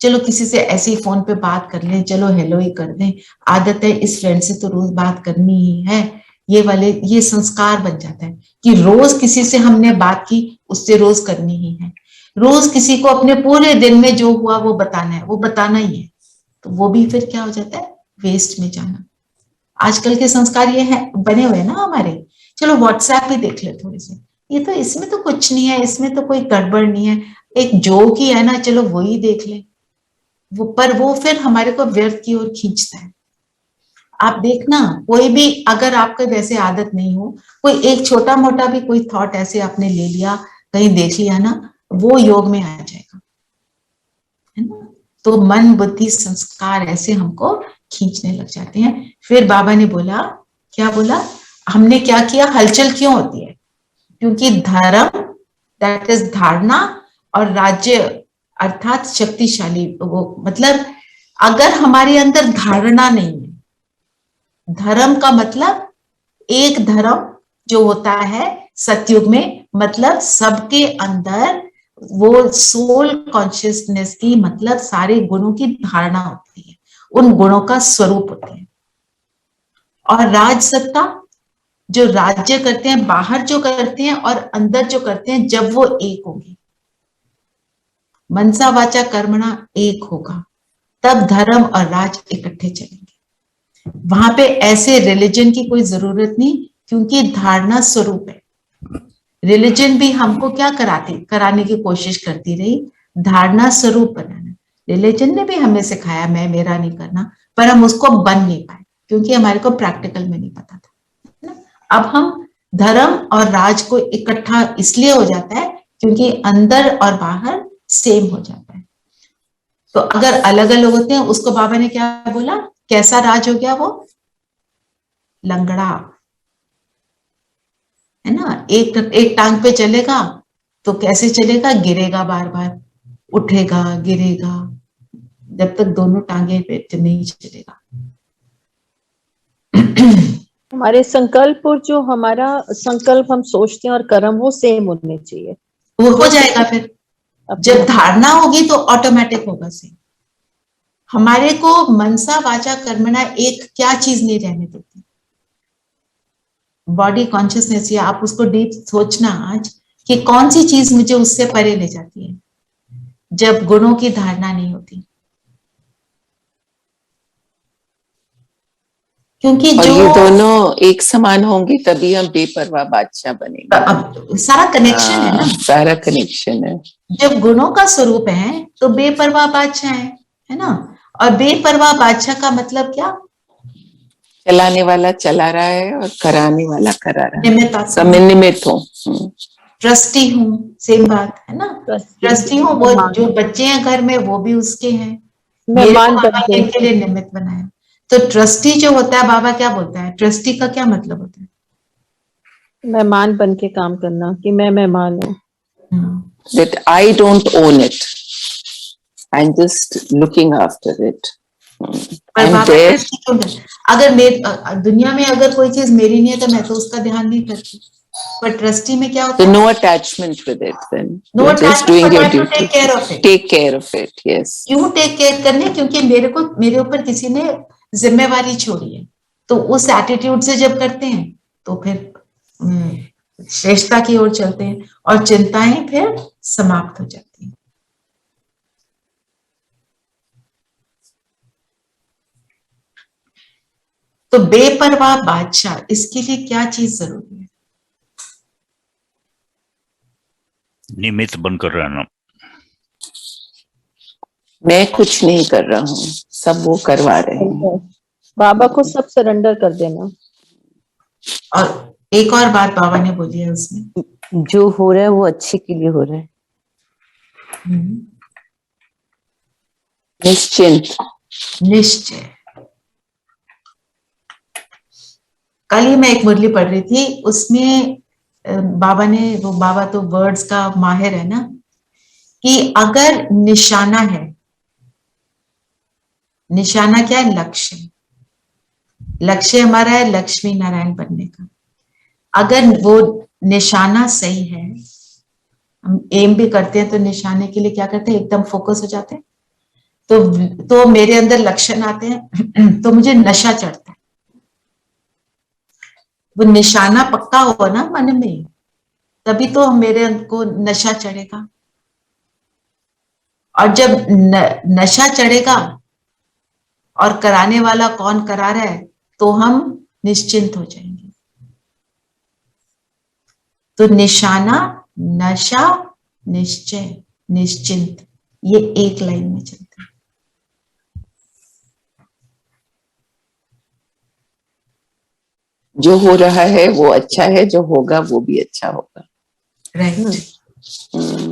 चलो किसी से ऐसे ही फोन पे बात कर लें, चलो हेलो ही कर दें, आदत है इस फ्रेंड से तो रोज बात करनी ही है, ये वाले, ये संस्कार बन जाता है कि रोज किसी से हमने बात की, उससे रोज करनी ही है। रोज किसी को अपने पूरे दिन में जो हुआ वो बताना है, वो बताना ही है। तो वो भी फिर क्या हो जाता है, वेस्ट में जाना। आजकल के संस्कार ये है बने हुए हैं ना हमारे, चलो व्हाट्सएप भी देख ले थोड़े से, ये तो इसमें तो कुछ नहीं है, इसमें तो कोई गड़बड़ नहीं है, एक जोक ही है ना, चलो वो ही देख ले। वो पर वो फिर हमारे को व्यर्थ की ओर खींचता है। आप देखना, कोई भी अगर आपका वैसे आदत नहीं हो, कोई एक छोटा मोटा भी कोई थॉट ऐसे आपने ले लिया, कहीं देख लिया ना, वो योग में आ जाएगा, है ना। तो मन बुद्धि संस्कार ऐसे हमको खींचने लग जाते हैं। फिर बाबा ने बोला, क्या बोला, हमने क्या किया, हलचल क्यों होती है, क्योंकि धर्म दैट इज धारणा और राज्य अर्थात शक्तिशाली, वो मतलब अगर हमारे अंदर धारणा नहीं है, धर्म का मतलब एक धर्म जो होता है सतयुग में, मतलब सबके अंदर वो सोल कॉन्शियसनेस की, मतलब सारे गुणों की धारणा होती है, उन गुणों का स्वरूप होते हैं। और राज सत्ता जो राज्य करते हैं, बाहर जो करते हैं और अंदर जो करते हैं, जब वो एक होंगे, मनसा वाचा कर्मणा एक होगा, तब धर्म और राज इकट्ठे चलेंगे। वहां पे ऐसे रिलीजन की कोई जरूरत नहीं, क्योंकि धारणा स्वरूप है। रिलीजन भी हमको क्या कराने की कोशिश करती रही, धारणा स्वरूप बनाना। रिलीजन ने भी हमें सिखाया मैं मेरा नहीं करना, पर हम उसको बन नहीं पाए, क्योंकि हमारे को प्रैक्टिकल में नहीं पता था। अब हम धर्म और राज को इकट्ठा इसलिए हो जाता है क्योंकि अंदर और बाहर सेम हो जाता है। तो अगर अलग अलग होते हैं, उसको बाबा ने क्या बोला, कैसा राज हो गया वो, लंगड़ा, है ना। एक टांग पे चलेगा तो कैसे चलेगा, गिरेगा, बार बार उठेगा गिरेगा, जब तक दोनों टांगे पे नहीं चलेगा। हमारे संकल्प और जो हमारा संकल्प हम सोचते हैं और कर्म, वो सेम होने चाहिए। वो हो जाएगा फिर, जब धारणा होगी तो ऑटोमेटिक होगा सेम। हमारे को मनसा वाचा कर्मणा एक क्या चीज नहीं रहने देती, बॉडी कॉन्शियसनेस, या आप उसको डीप सोचना आज कि कौन सी चीज मुझे उससे परे ले जाती है, जब गुणों की धारणा नहीं होती। क्योंकि और जो ये दोनों एक समान होंगे तभी हम बेपरवाह बादशाह बनेंगे। अब सारा कनेक्शन है ना, सारा कनेक्शन है। जब गुणों का स्वरूप है तो बेपरवाह बादशाह है ना। और बेपरवाह बादशाह का मतलब क्या, चलाने वाला चला रहा है और कराने वाला करा रहा है, निमित्त, सब में निमित्त हूँ। ट्रस्टी हूँ, सेम बात है ना। ट्रस्टी हूँ, वो जो बच्चे हैं घर में वो भी उसके हैं, मेहमान बाबा बनते ने इनके लिए निमित्त बनाया। तो ट्रस्टी जो होता है, बाबा क्या बोलता है, ट्रस्टी का क्या मतलब होता है, मेहमान बन के काम करना, कि मैं मेहमान हूँ। That I don't own it, I'm just looking after it. पर And बाबा there, ट्रस्टी क्यों है? अगर दुनिया में अगर कोई चीज मेरी नहीं है तो मैं तो उसका ध्यान नहीं करती, पर ट्रस्टी में क्या होता so है, no attachment with it then. No You're just attachment, doing but I your have to duty. take care of it. Take care of it, yes. क्यों टेक केयर करने, क्योंकि मेरे ऊपर किसी ने जिम्मेवारी छोड़ी है। तो उस एटीट्यूड से जब करते हैं तो फिर श्रेष्ठता की ओर चलते हैं और चिंताएं फिर समाप्त हो जाती हैं। तो बेपरवाह बादशाह, इसके लिए क्या चीज जरूरी है, निमित्त बनकर रहना। मैं कुछ नहीं कर रहा हूँ, सब वो करवा रहे हैं। बाबा को सब सरेंडर कर देना। और एक और बात बाबा ने बोली है उसमें, जो हो रहा है वो अच्छे के लिए हो रहा है। निश्चिंत। निश्चय। कल ही मैं एक मुरली पढ़ रही थी, उसमें बाबा ने, वो बाबा तो वर्ड्स का माहिर है ना, कि अगर निशाना है, निशाना क्या है? लक्ष्य। लक्ष्य हमारा है लक्ष्मी नारायण बनने का। अगर वो निशाना सही है, हम एम भी करते हैं तो निशाने के लिए क्या करते हैं? एकदम फोकस हो जाते हैं। तो मेरे अंदर लक्षण आते हैं तो मुझे नशा चढ़ता है। वो निशाना पक्का हो ना मन में, तभी तो मेरे को नशा चढ़ेगा। और जब नशा चढ़ेगा और कराने वाला कौन करा रहा है, तो हम निश्चिंत हो जाएंगे। तो निशाना, नशा, निश्चय, निश्चिंत, ये एक लाइन में चलते हैं। जो हो रहा है वो अच्छा है, जो होगा वो भी अच्छा होगा। राइट।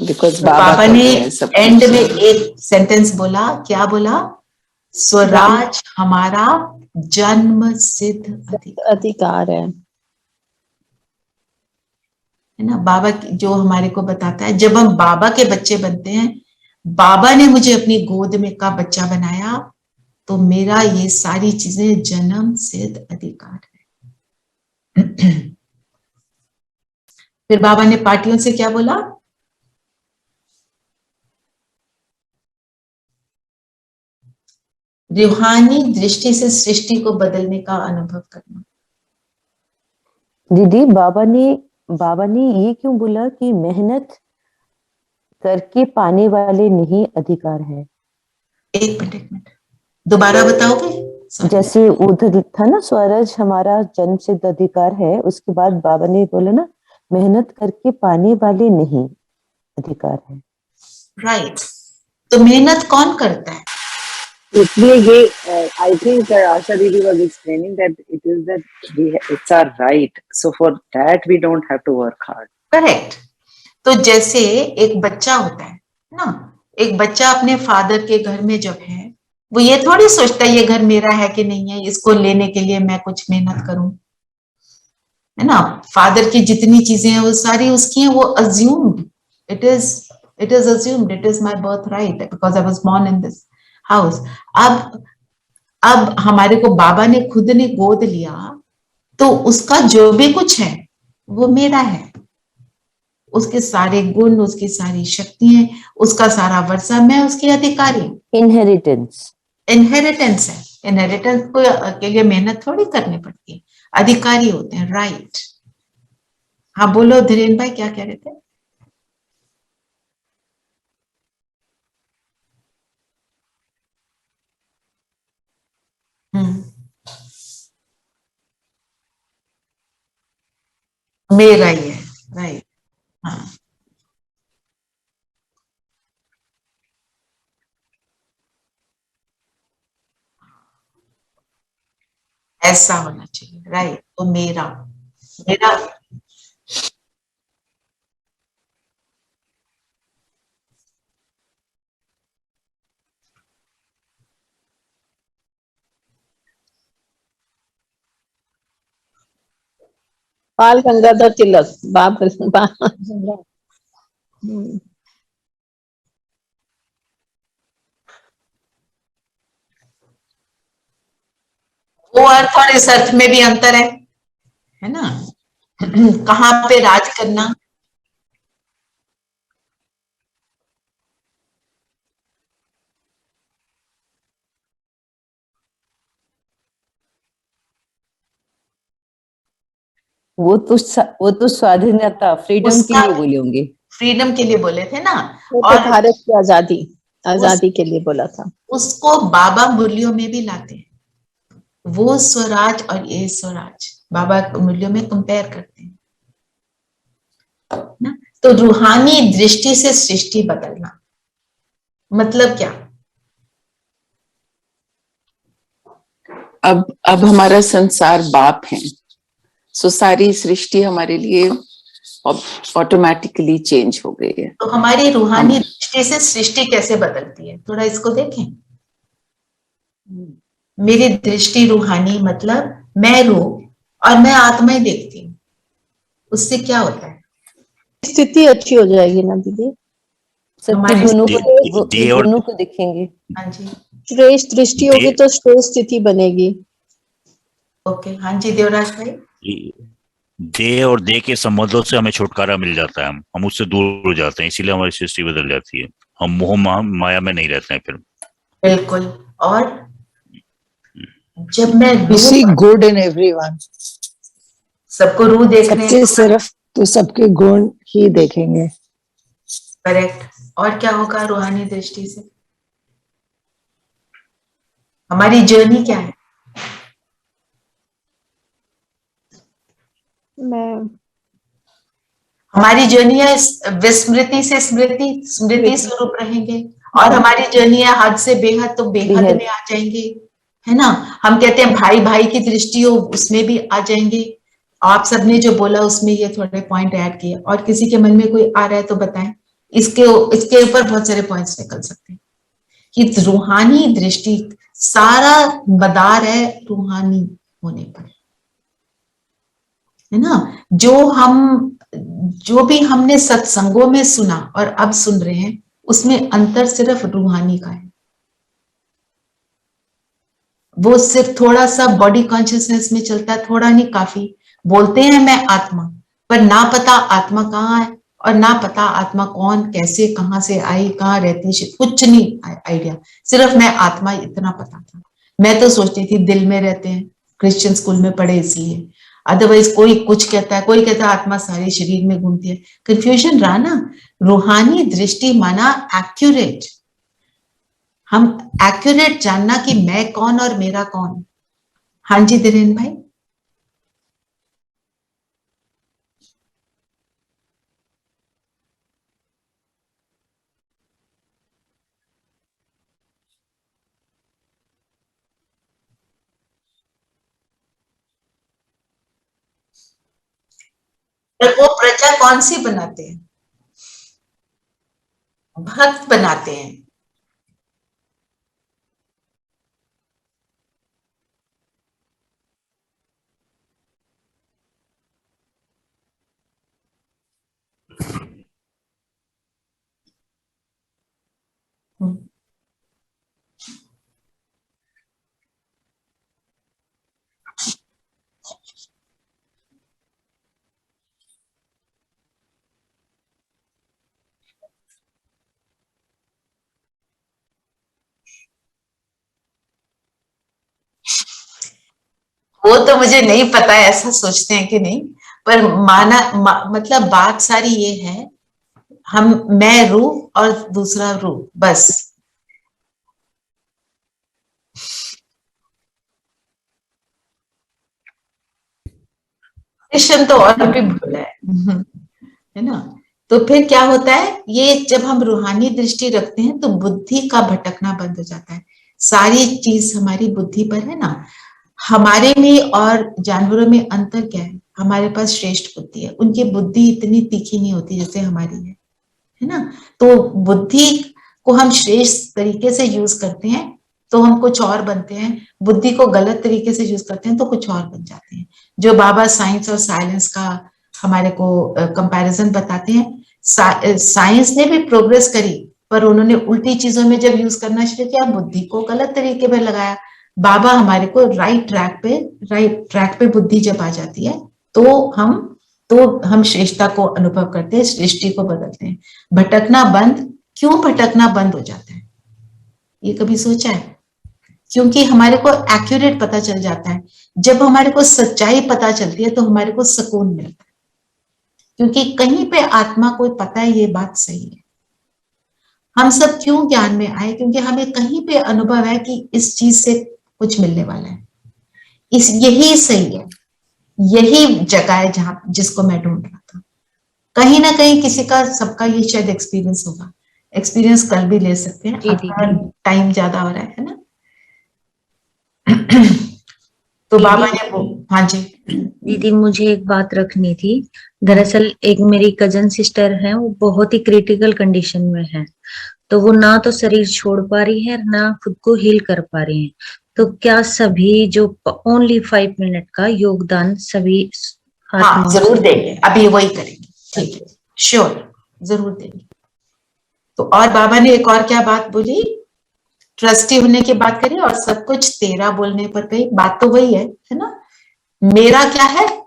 बिकॉज तो बाबा बाबा कर ने रहे हैं सब एंड कुछ। में एक सेंटेंस बोला, क्या बोला? स्वराज हमारा जन्म सिद्ध अधिकार है। है ना? बाबा जो हमारे को बताता है, जब हम बाबा के बच्चे बनते हैं, बाबा ने मुझे अपनी गोद में का बच्चा बनाया, तो मेरा ये सारी चीजें जन्म सिद्ध अधिकार है। फिर बाबा ने पार्टियों से क्या बोला? रूहानी दृष्टि से सृष्टि को बदलने का अनुभव करना। दीदी बाबा ने ये क्यों बोला कि मेहनत करके पाने वाले नहीं अधिकार है? एक मिनट दोबारा बताओगे? Sorry. जैसे उधर था ना, स्वराज हमारा जन्म सिद्ध अधिकार है, उसके बाद बाबा ने बोला ना मेहनत करके पाने वाले नहीं अधिकार है। राइट। तो मेहनत कौन करता है? इसलिए ये आई थिंक आशा दीदी was explaining that it is that it's our right, so for that we don't have to work hard. Correct. तो जैसे एक बच्चा होता है ना, एक बच्चा अपने फादर के घर में जब है, वो ये थोड़ी सोचता है ये घर मेरा है कि नहीं है, इसको लेने के लिए मैं कुछ मेहनत करूं, है ना? फादर की जितनी चीजें हैं वो सारी उसकी हैं, वो assumed, it is assumed, it is my birth right because I was born in this house. अब हमारे को बाबा ने खुद ने गोद लिया, तो उसका जो भी कुछ है वो मेरा है। उसके सारे गुण, उसकी सारी शक्तियां, उसका सारा वर्षा, मैं उसकी अधिकारी हूँ। इनहेरिटेंस है। इनहेरिटेंस को के लिए मेहनत थोड़ी करनी पड़ती है, अधिकारी होते हैं। राइट। हाँ बोलो धीरेन भाई, क्या कह रहे थे? मेरा ही है। राइट। हाँ ऐसा होना चाहिए। राइट। तो मेरा मेरा बाल गंगाधर तिलक वो अर्थ और इस अर्थ में भी अंतर है ना? कहाँ पे राज करना। वो तो स्वाधीनता, फ्रीडम के उसका लिए बोले होंगे। फ्रीडम के लिए बोले थे ना। वो तो और भारत की आजादी के लिए बोला था। उसको बाबा मुरलियों में भी लाते हैं, वो स्वराज और ये स्वराज बाबा मुरलियों में कंपेयर करते हैं ना। तो रूहानी दृष्टि से सृष्टि बदलना मतलब क्या? अब हमारा संसार बाप है, सो सारी सृष्टि हमारे लिए ऑटोमेटिकली चेंज हो गई है। तो हमारी रूहानी दृष्टि से सृष्टि कैसे बदलती है, थोड़ा इसको देखें। मेरी दृष्टि रूहानी मतलब मैं रूह और मैं आत्मा ही देखती हूँ, उससे क्या होता है? स्थिति अच्छी हो जाएगी ना दीदी, सबके हमारे गुणों को दिखेंगे। हाँ जी, श्रेष्ठ दृष्टि होगी तो श्रेष्ठ स्थिति बनेगी। ओके, हाँ जी देवराज भाई। देह और देह के संबंधों से हमें छुटकारा मिल जाता है, हम उससे दूर हो जाते हैं, इसीलिए हमारी सृष्टि बदल जाती है, हम मोह माया में नहीं रहते हैं फिर। बिल्कुल, और जब मैं We see good in everyone. सबको रूह देख रहे सबके हैं, सिर्फ तो सबके गुण ही देखेंगे। करेक्ट, और क्या होगा रूहानी दृष्टि से? हमारी जर्नी क्या है? हमारी जर्नी है विस्मृति से स्मृति, स्मृति स्वरूप रहेंगे, और हमारी जर्नी है हद से बेहद, तो बेहद में आ जाएंगे, है ना। हम कहते हैं भाई भाई की दृष्टि हो, उसमें भी आ जाएंगे। आप सबने जो बोला उसमें ये थोड़े पॉइंट ऐड किए, और किसी के मन में कोई आ रहा है तो बताएं, इसके ऊपर बहुत सारे पॉइंट्स निकल सकते हैं कि रूहानी दृष्टि सारा मदार है रूहानी होने पर, है ना। जो भी हमने सत्संगों में सुना और अब सुन रहे हैं, उसमें अंतर सिर्फ रूहानी का है। वो सिर्फ थोड़ा सा बॉडी कॉन्शियसनेस में चलता है, थोड़ा नहीं काफी। बोलते हैं मैं आत्मा, पर ना पता आत्मा कहाँ है, और ना पता आत्मा कौन, कैसे, कहाँ से आई, कहाँ रहती है, कुछ नहीं आइडिया। सिर्फ मैं आत्मा, इतना पता था। मैं तो सोचती थी दिल में रहते हैं, क्रिश्चियन स्कूल में पढ़े इसलिए। अदरवाइज कोई कुछ कहता है, कोई कहता है आत्मा सारे शरीर में घूमती है। कंफ्यूजन रहा ना। रूहानी दृष्टि माना एक्यूरेट, हम एक्यूरेट जानना कि मैं कौन और मेरा कौन। हाँ जी धीरेन भाई। वो प्रजा कौन सी बनाते हैं? भक्त बनाते हैं। वो तो मुझे नहीं पता है ऐसा सोचते हैं कि नहीं, पर मतलब बात सारी ये है, मैं रूह और दूसरा रूह, बस। कृष्ण तो और भी भूला है ना। तो फिर क्या होता है, ये जब हम रूहानी दृष्टि रखते हैं तो बुद्धि का भटकना बंद हो जाता है। सारी चीज हमारी बुद्धि पर है ना। हमारे में और जानवरों में अंतर क्या है? हमारे पास श्रेष्ठ बुद्धि है, उनकी बुद्धि इतनी तीखी नहीं होती जैसे हमारी है ना। तो बुद्धि को हम श्रेष्ठ तरीके से यूज करते हैं तो हम कुछ और बनते हैं, बुद्धि को गलत तरीके से यूज करते हैं तो कुछ और बन जाते हैं। जो बाबा साइंस और साइलेंस का हमारे को कंपैरिजन बताते हैं, साइंस ने भी प्रोग्रेस करी, पर उन्होंने उल्टी चीजों में जब यूज करना शुरू किया, बुद्धि को गलत तरीके पर लगाया। बाबा हमारे को राइट ट्रैक पे बुद्धि जब आ जाती है तो हम श्रेष्ठता को अनुभव करते हैं, सृष्टि को बदलते हैं। भटकना बंद, क्यों भटकना बंद हो जाता है? ये कभी सोचा है? क्योंकि हमारे को एक्यूरेट पता चल जाता है। जब हमारे को सच्चाई पता चलती है तो हमारे को सुकून मिलता है, क्योंकि कहीं पे आत्मा को पता है ये बात सही है। हम सब क्यों ज्ञान में आए? क्योंकि हमें कहीं पे अनुभव है कि इस चीज से कुछ मिलने वाला है, यही सही है, यही जगह है जहां जिसको मैं ढूंढ रहा था। कहीं ना कहीं किसी का, सबका ये शायद एक्सपीरियंस होगा। एक्सपीरियंस कल भी ले सकते हैं, टाइम ज्यादा हो रहा है ना। तो बाबा ने वो, हाँ जी, दीदी मुझे एक बात रखनी थी। दरअसल एक मेरी कजन सिस्टर है, वो बहुत ही क्रिटिकल कंडीशन में है, तो वो ना तो शरीर छोड़ पा रही है ना खुद को हील कर पा रही है। तो क्या सभी जो ओनली 5 मिनट का योगदान सभी हाँ आत्माओं जरूर से- देंगे, अभी वही करेंगे, ठीक है, श्योर, जरूर देंगे। तो और बाबा ने एक और क्या बात बोली, ट्रस्टी होने की बात करी और सब कुछ तेरा बोलने पर कही। बात तो वही है ना। मेरा क्या है,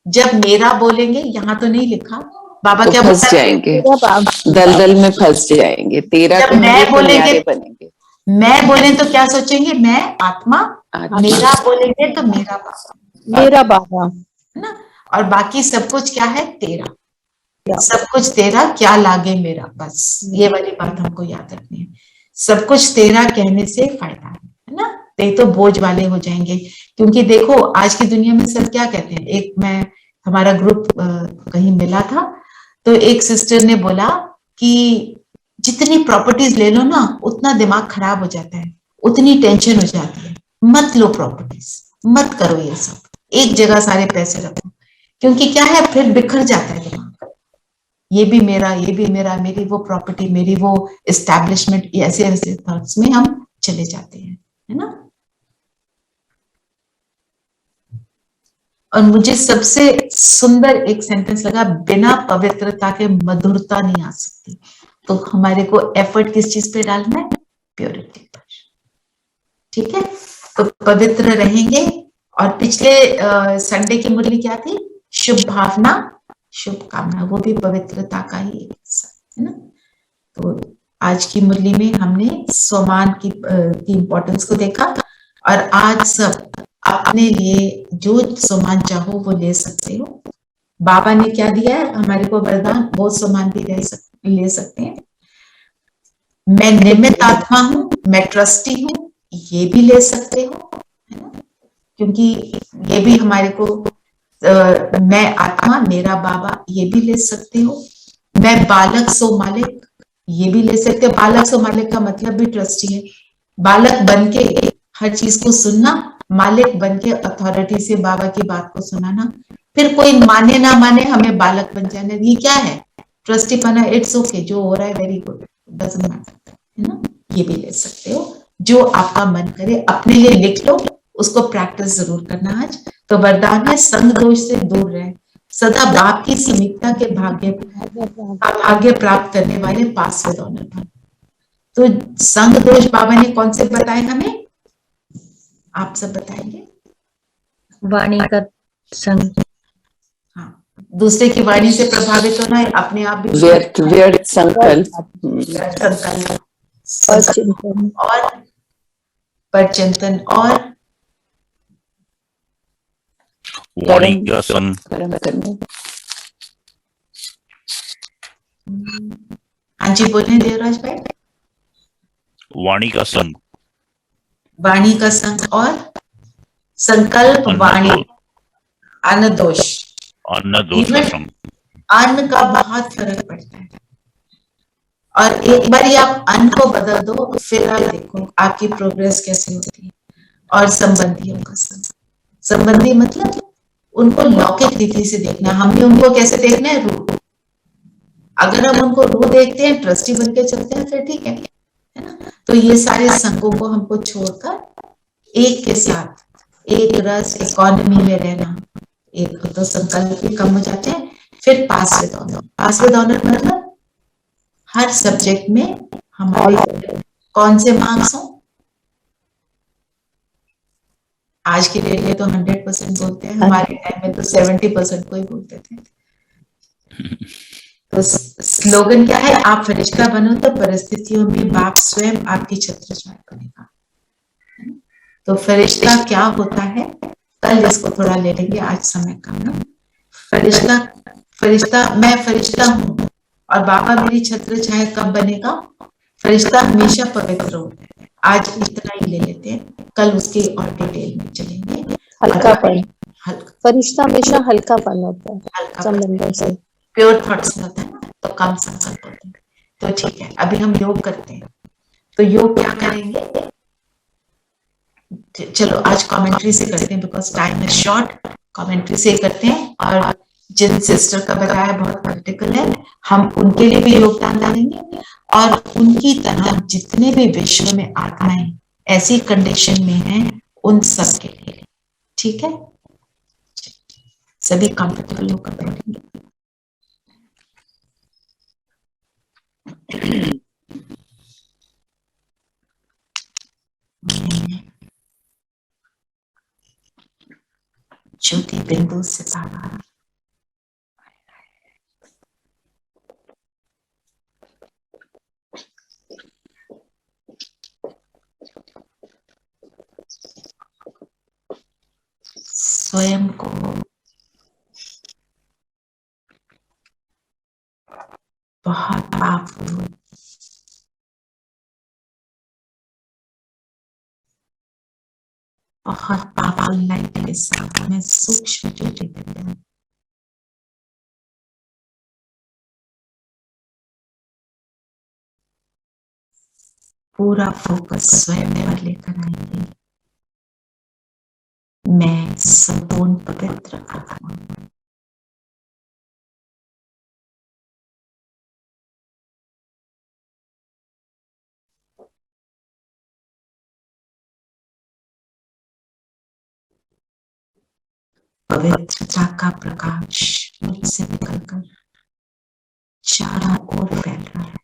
जब मेरा बोलेंगे, यहाँ तो नहीं लिखा, बाबा तो क्या फंस बोलता है, जाएंगे, तेरा बाप दलदल में फंस जाएंगे। तेरा जब मैं कहेंगे तो बोलेंगे- न्यारे बनेंगे। मैं बोले तो क्या सोचेंगे, मैं आत्मा, आत्मा। मेरा बोलेंगे तो मेरा बाबा, मेरा बाबा है ना। और बाकी सब कुछ क्या है, तेरा, सब कुछ तेरा, क्या लागे मेरा, बस ये वाली बात हमको याद रखनी है। सब कुछ तेरा कहने से फायदा है ना, नहीं तो बोझ वाले हो जाएंगे। क्योंकि देखो आज की दुनिया में सब क्या कहते हैं, एक मैं हमारा ग्रुप कहीं मिला था, तो एक सिस्टर ने बोला कि जितनी प्रॉपर्टीज ले लो ना उतना दिमाग खराब हो जाता है, उतनी टेंशन हो जाती है, मत लो प्रॉपर्टीज, मत करो ये सब, एक जगह सारे पैसे रखो। क्योंकि क्या है, फिर बिखर जाता है दिमाग, ये भी मेरा, ये भी मेरा, मेरी वो प्रॉपर्टी, मेरी वो एस्टैब्लिशमेंट, ऐसे ऐसे थॉट्स में हम चले जाते हैं, है ना। और मुझे सबसे सुंदर एक सेंटेंस लगा, बिना पवित्रता के मधुरता नहीं आ सकती। तो हमारे को एफर्ट किस चीज पे डालना है, प्योरिटी पर, ठीक है। तो पवित्र रहेंगे। और पिछले संडे की मुरली क्या थी, शुभ भावना शुभ कामना, वो भी पवित्रता का ही एक हिस्सा है ना। तो आज की मुरली में हमने स्वमान की इम्पोर्टेंस को देखा। और आज सब अपने लिए जो स्वमान चाहो वो ले सकते हो। बाबा ने क्या दिया है हमारे को वरदान, वो स्वमान भी ले सकते हैं। मैं निमित्त आत्मा हूं, मैं ट्रस्टी हूं, ये भी ले सकते हो, है ना। क्योंकि ये भी हमारे को मैं आत्मा, मेरा बाबा, ये भी ले सकते हो। मैं बालक सो मालिक, ये भी ले सकते हो। बालक सो मालिक का मतलब भी ट्रस्टी है। बालक बनके हर चीज को सुनना, मालिक बनके अथॉरिटी से बाबा की बात को सुनाना। फिर कोई माने ना माने, हमें बालक बन जाना, ये क्या है, ट्रस्टी बना, इट्स ओके, जो हो रहा है वेरी गुड, डजंट मैटर, है ना। ये भी ले सकते हो, जो आपका मन करे अपने लिए लिख लो, उसको प्रैक्टिस जरूर करना आज। तो वरदान है, संग दोष से दूर रहे, सदा बाप की समीपता के भाग्य प्राप्त करने वाले पास विद ऑनर बन। तो संग दोष बाबा ने कौन से बताए हमें, आप सब बताएंगे। वाणी का संग, हाँ, दूसरे की वाणी से प्रभावित होना है, अपने आप भी व्यर्थ व्यर्थ संकल्प। संकल्प और चिंतन, और परचिंतन और वाणी का संग, कर्म करने। हाँ जी बोले देवराज भाई। वाणी का संग, वाणी का संग और संकल्प, वाणी, अन्न दोष। अन्न दोष का संग, अन्न का बहुत फर्क पड़ता है। और एक बार आप अन्न को बदल दो, फिर आप देखो आपकी प्रोग्रेस कैसे होती है। और संबंधियों का संग, संबंधी मतलब उनको लौकिक रीति से देखना। हमने उनको कैसे देखना है, रू। अगर हम उनको रू देखते हैं, ट्रस्टी बन के चलते हैं, फिर ठीक है ना। तो ये सारे संगों को हमको छोड़कर एक के साथ एक रस इकोनॉमी में रहना। एक तो संकल्प भी कम हो जाते हैं। फिर pass with honour, pass with honour मतलब हर सब्जेक्ट में हमारे कौन से मार्क्स हो। आज के डेट में तो 100% बोलते हैं, हमारे टाइम में तो 70% को ही बोलते थे। तो स्लोगन क्या है, आप फरिश्ता बनो तो परिस्थितियों में बाप स्वयं आपकी छत्रछाया बनेगा। तो फरिश्ता क्या होता है, कल इसको थोड़ा ले लेंगे, आज समय कम है। फरिश्ता मैं फरिश्ता हूँ और बाबा मेरी छत्रछाया कब बनेगा, फरिश्ता हमेशा पवित्र होता है। आज इतना ही ले लेते हैं, कल उसके और डिटेल में चलेंगे। हल्कापन, हल्का, फरिश्ता हमेशा हल्कापन होता है हल्का समंदर से। प्योर थॉट्स में होता है ना, तो कम संकल्प होते हैं। तो ठीक है, अभी हम योग करते हैं। तो योग क्या करेंगे, चलो आज कमेंट्री से करते हैं, because time is short. Commentary से करते हैं, और जिन सिस्टर का बताया बहुत प्रैक्टिकल है, हम उनके लिए भी योगदान डालेंगे, और उनकी तरह जितने भी विश्व में आत्माएं ऐसी कंडीशन में हैं, उन सब के लिए। ठीक है, सभी कंफर्टेबल होकर बैठेंगे। ज्योति बिंदु सितारा, स्वयं को बहुत पावरफुल, बहुत पावरफुल लाइट के साथ में सूक्ष्म ज्योति बिंदु, पूरा फोकस स्वयं पर लेकर आएंगे। मैं संपूर्ण पवित्र आत्मा हूं। पवित्रता का प्रकाश मुझसे निकलकर चारों ओर फैल रहा है।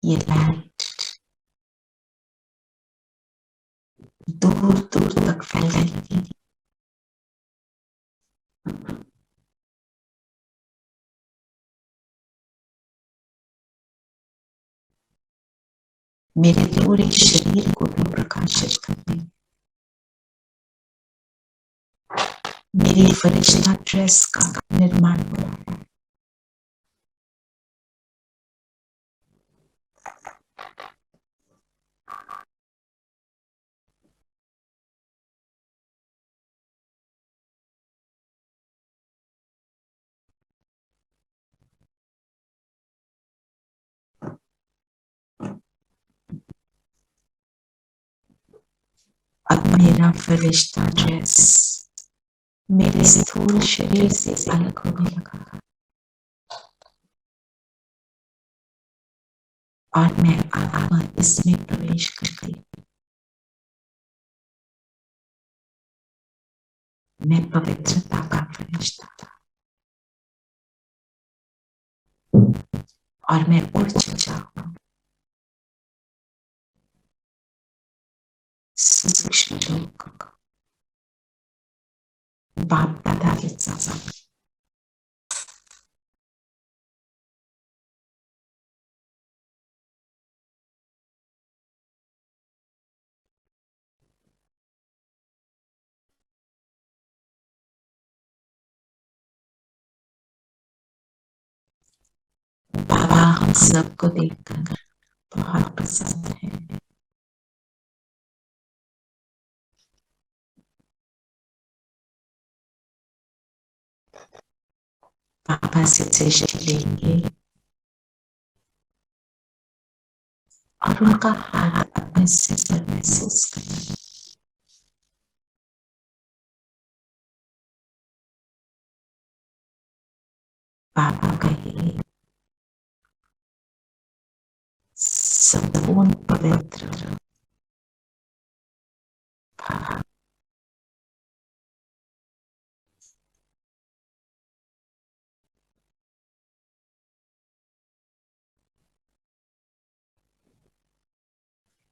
ये लाइट दूर दूर तक फैल रही है। मेरे पूरे शरीर को भी प्रकाशित करती है। मेरी फरिश्ता ड्रेस का निर्माण हो रहा है। अब मेरा फरिश्ता ड्रेस मेरे स्थूल शरीर से अलग होने लगा, और मैं आत्मा इसमें प्रवेश कर गई। मैं पवित्रता का फरिश्ता था, और मैं उड़ चुका हूं सूक्ष्म लोक, बाप दादा के साथ। बाबा हम सबको देखकर बहुत प्रसन्न है। बाबा से दृष्टि लेंगे और उनका हाथ अपने सिर पर महसूस करेंगे। बाबा कहिए संपूर्ण पवित्र भाव,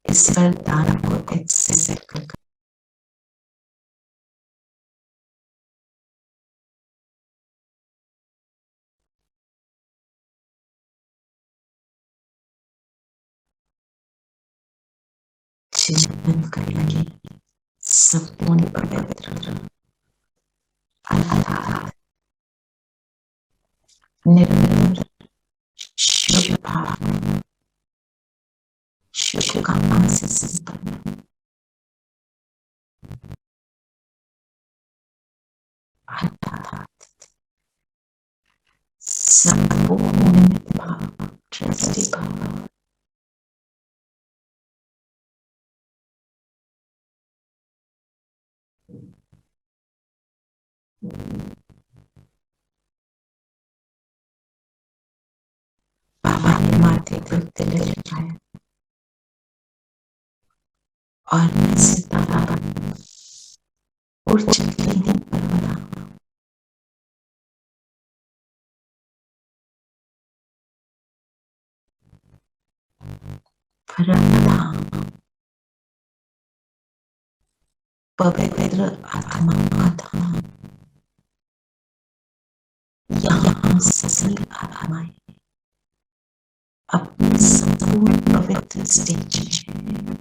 इस वरदान को एक्सेप्ट कर चिंतन करेंगे संपूर्ण पवित्र अर्थात निर्मल शुभ भावना, शुभकामना से संपन्न अर्थात संपूर्ण निमित्त भाव, ट्रस्टी भाव, बाबा ने माथे पर तिलक लगाया और मैं सितारा बन उड़ चली हूँ परवरा। परमधाम, पवित्र आत्मा का धाम, यहाँ सभी आत्माएं अपने संपूर्ण पवित्र स्टेज में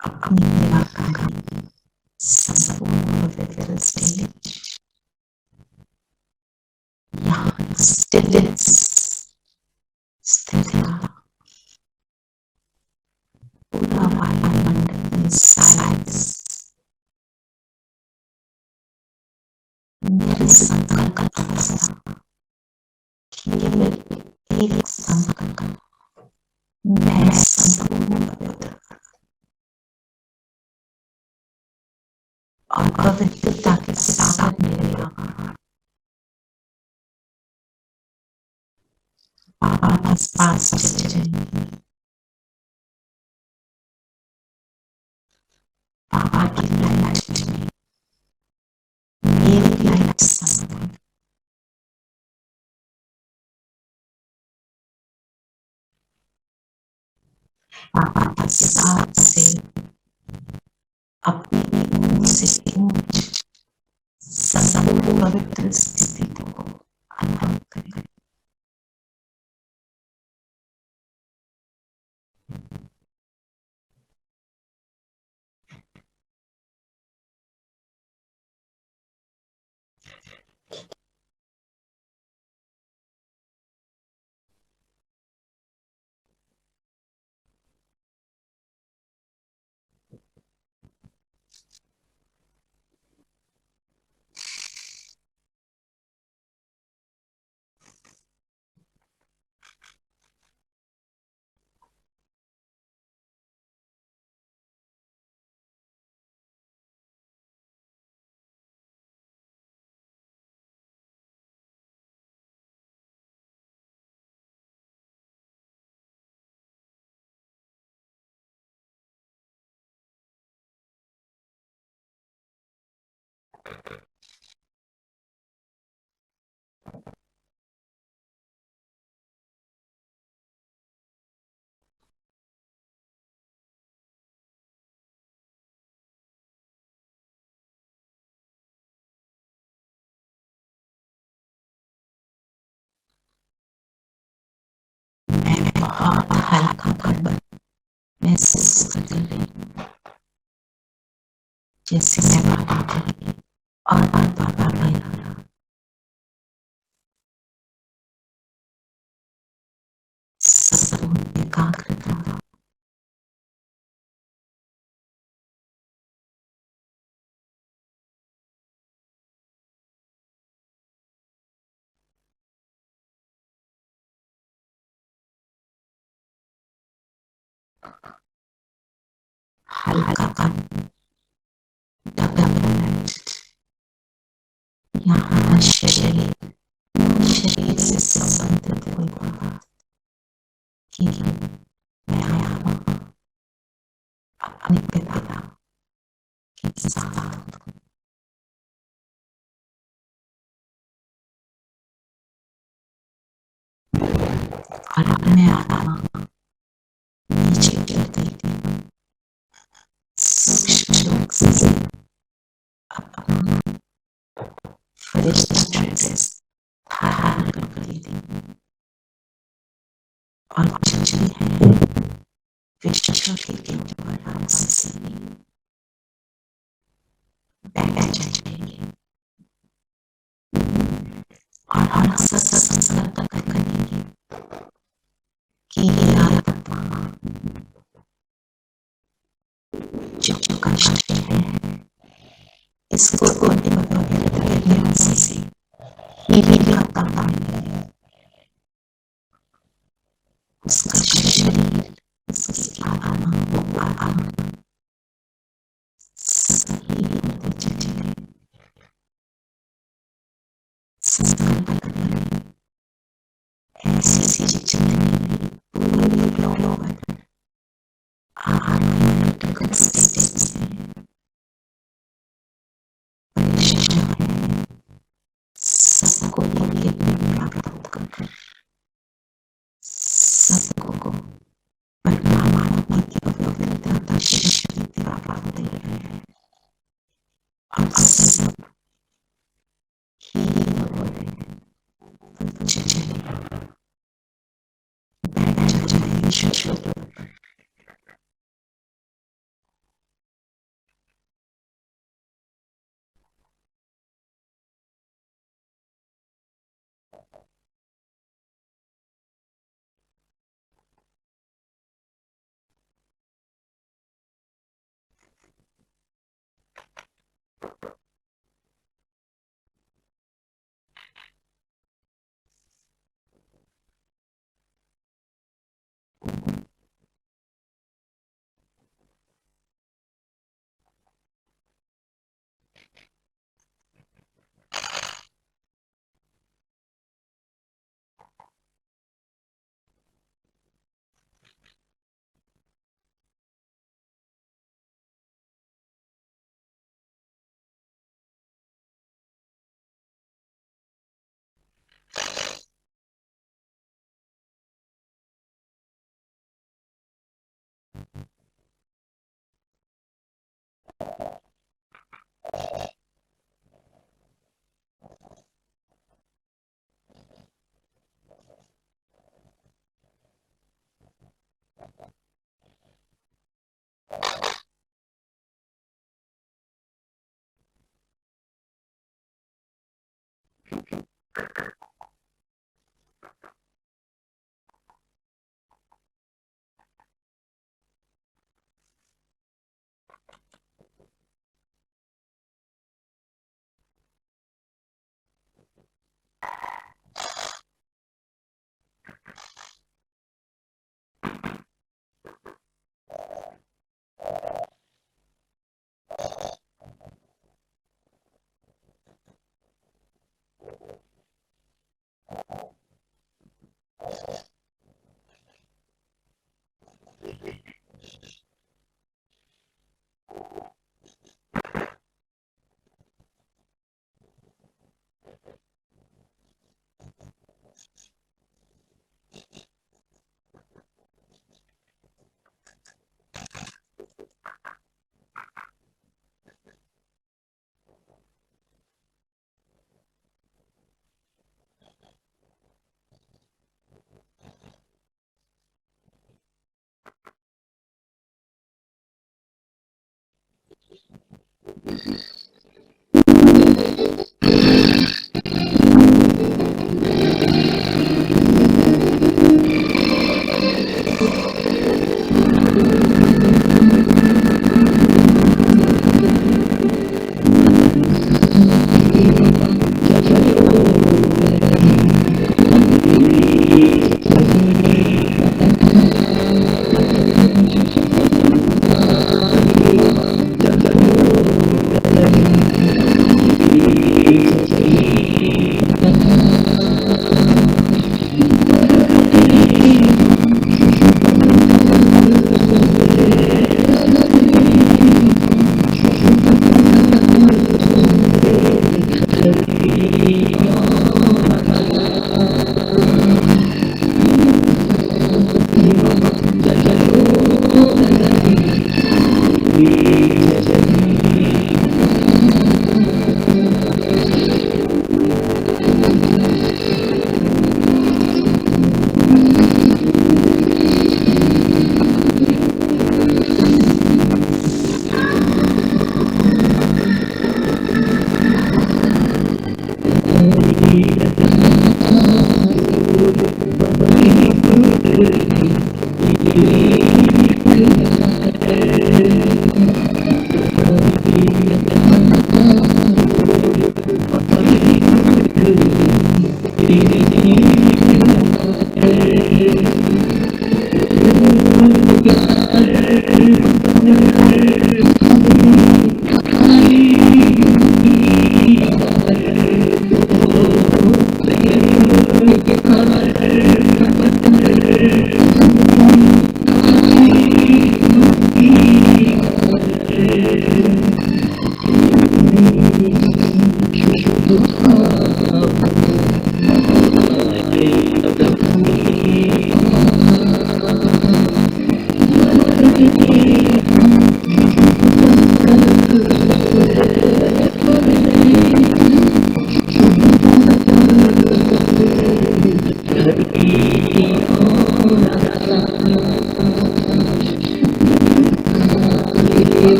अपनी निराकारी संपूर्ण पवित्र स्टेज, यहाँ स्टिल्नेस स्थित है। पूरा वायुमंडल में साइलेंस, मेरे संकल्प अवस्था, केवल एक संकल्प, मैं संपूर्ण पवित्र और पवित्रता के सागर में रहा। बाबा के पास चलेंगे, बाबा की लाइट में मेरी लाइट संपूर्ण, बाबा के साथ से अपनी ऊंच से ऊंच संपूर्ण पवित्र स्थिति को अनुभव करें। मैं बहुत हल्का पन महसूस कर रही हूँ, जैसे मैं बाबा को और बाबा मेरा संपूर्ण एकाग्रता, हल्कापन, डेवलपमेंट, यहाँ शरीर से संबंधित कोई बात कि मैं आया हूँ अपने पिता के साथ, और अपने आत्मा नीचे गिरती थी, सूक्ष्म लोक से अपना फरिश्ता ड्रेस धारण कर ली थी और चली है विश्व के ऊपर से बैठ जाएंगे और संकल्प करेंगे कि ये आत्मा जो कष्ट है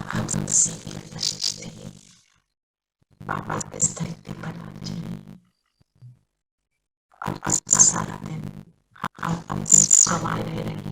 आप सभी नमस्ते। बाबा के स्थल पर आ जाए और सारा दिन आप अपने समाये रहिए।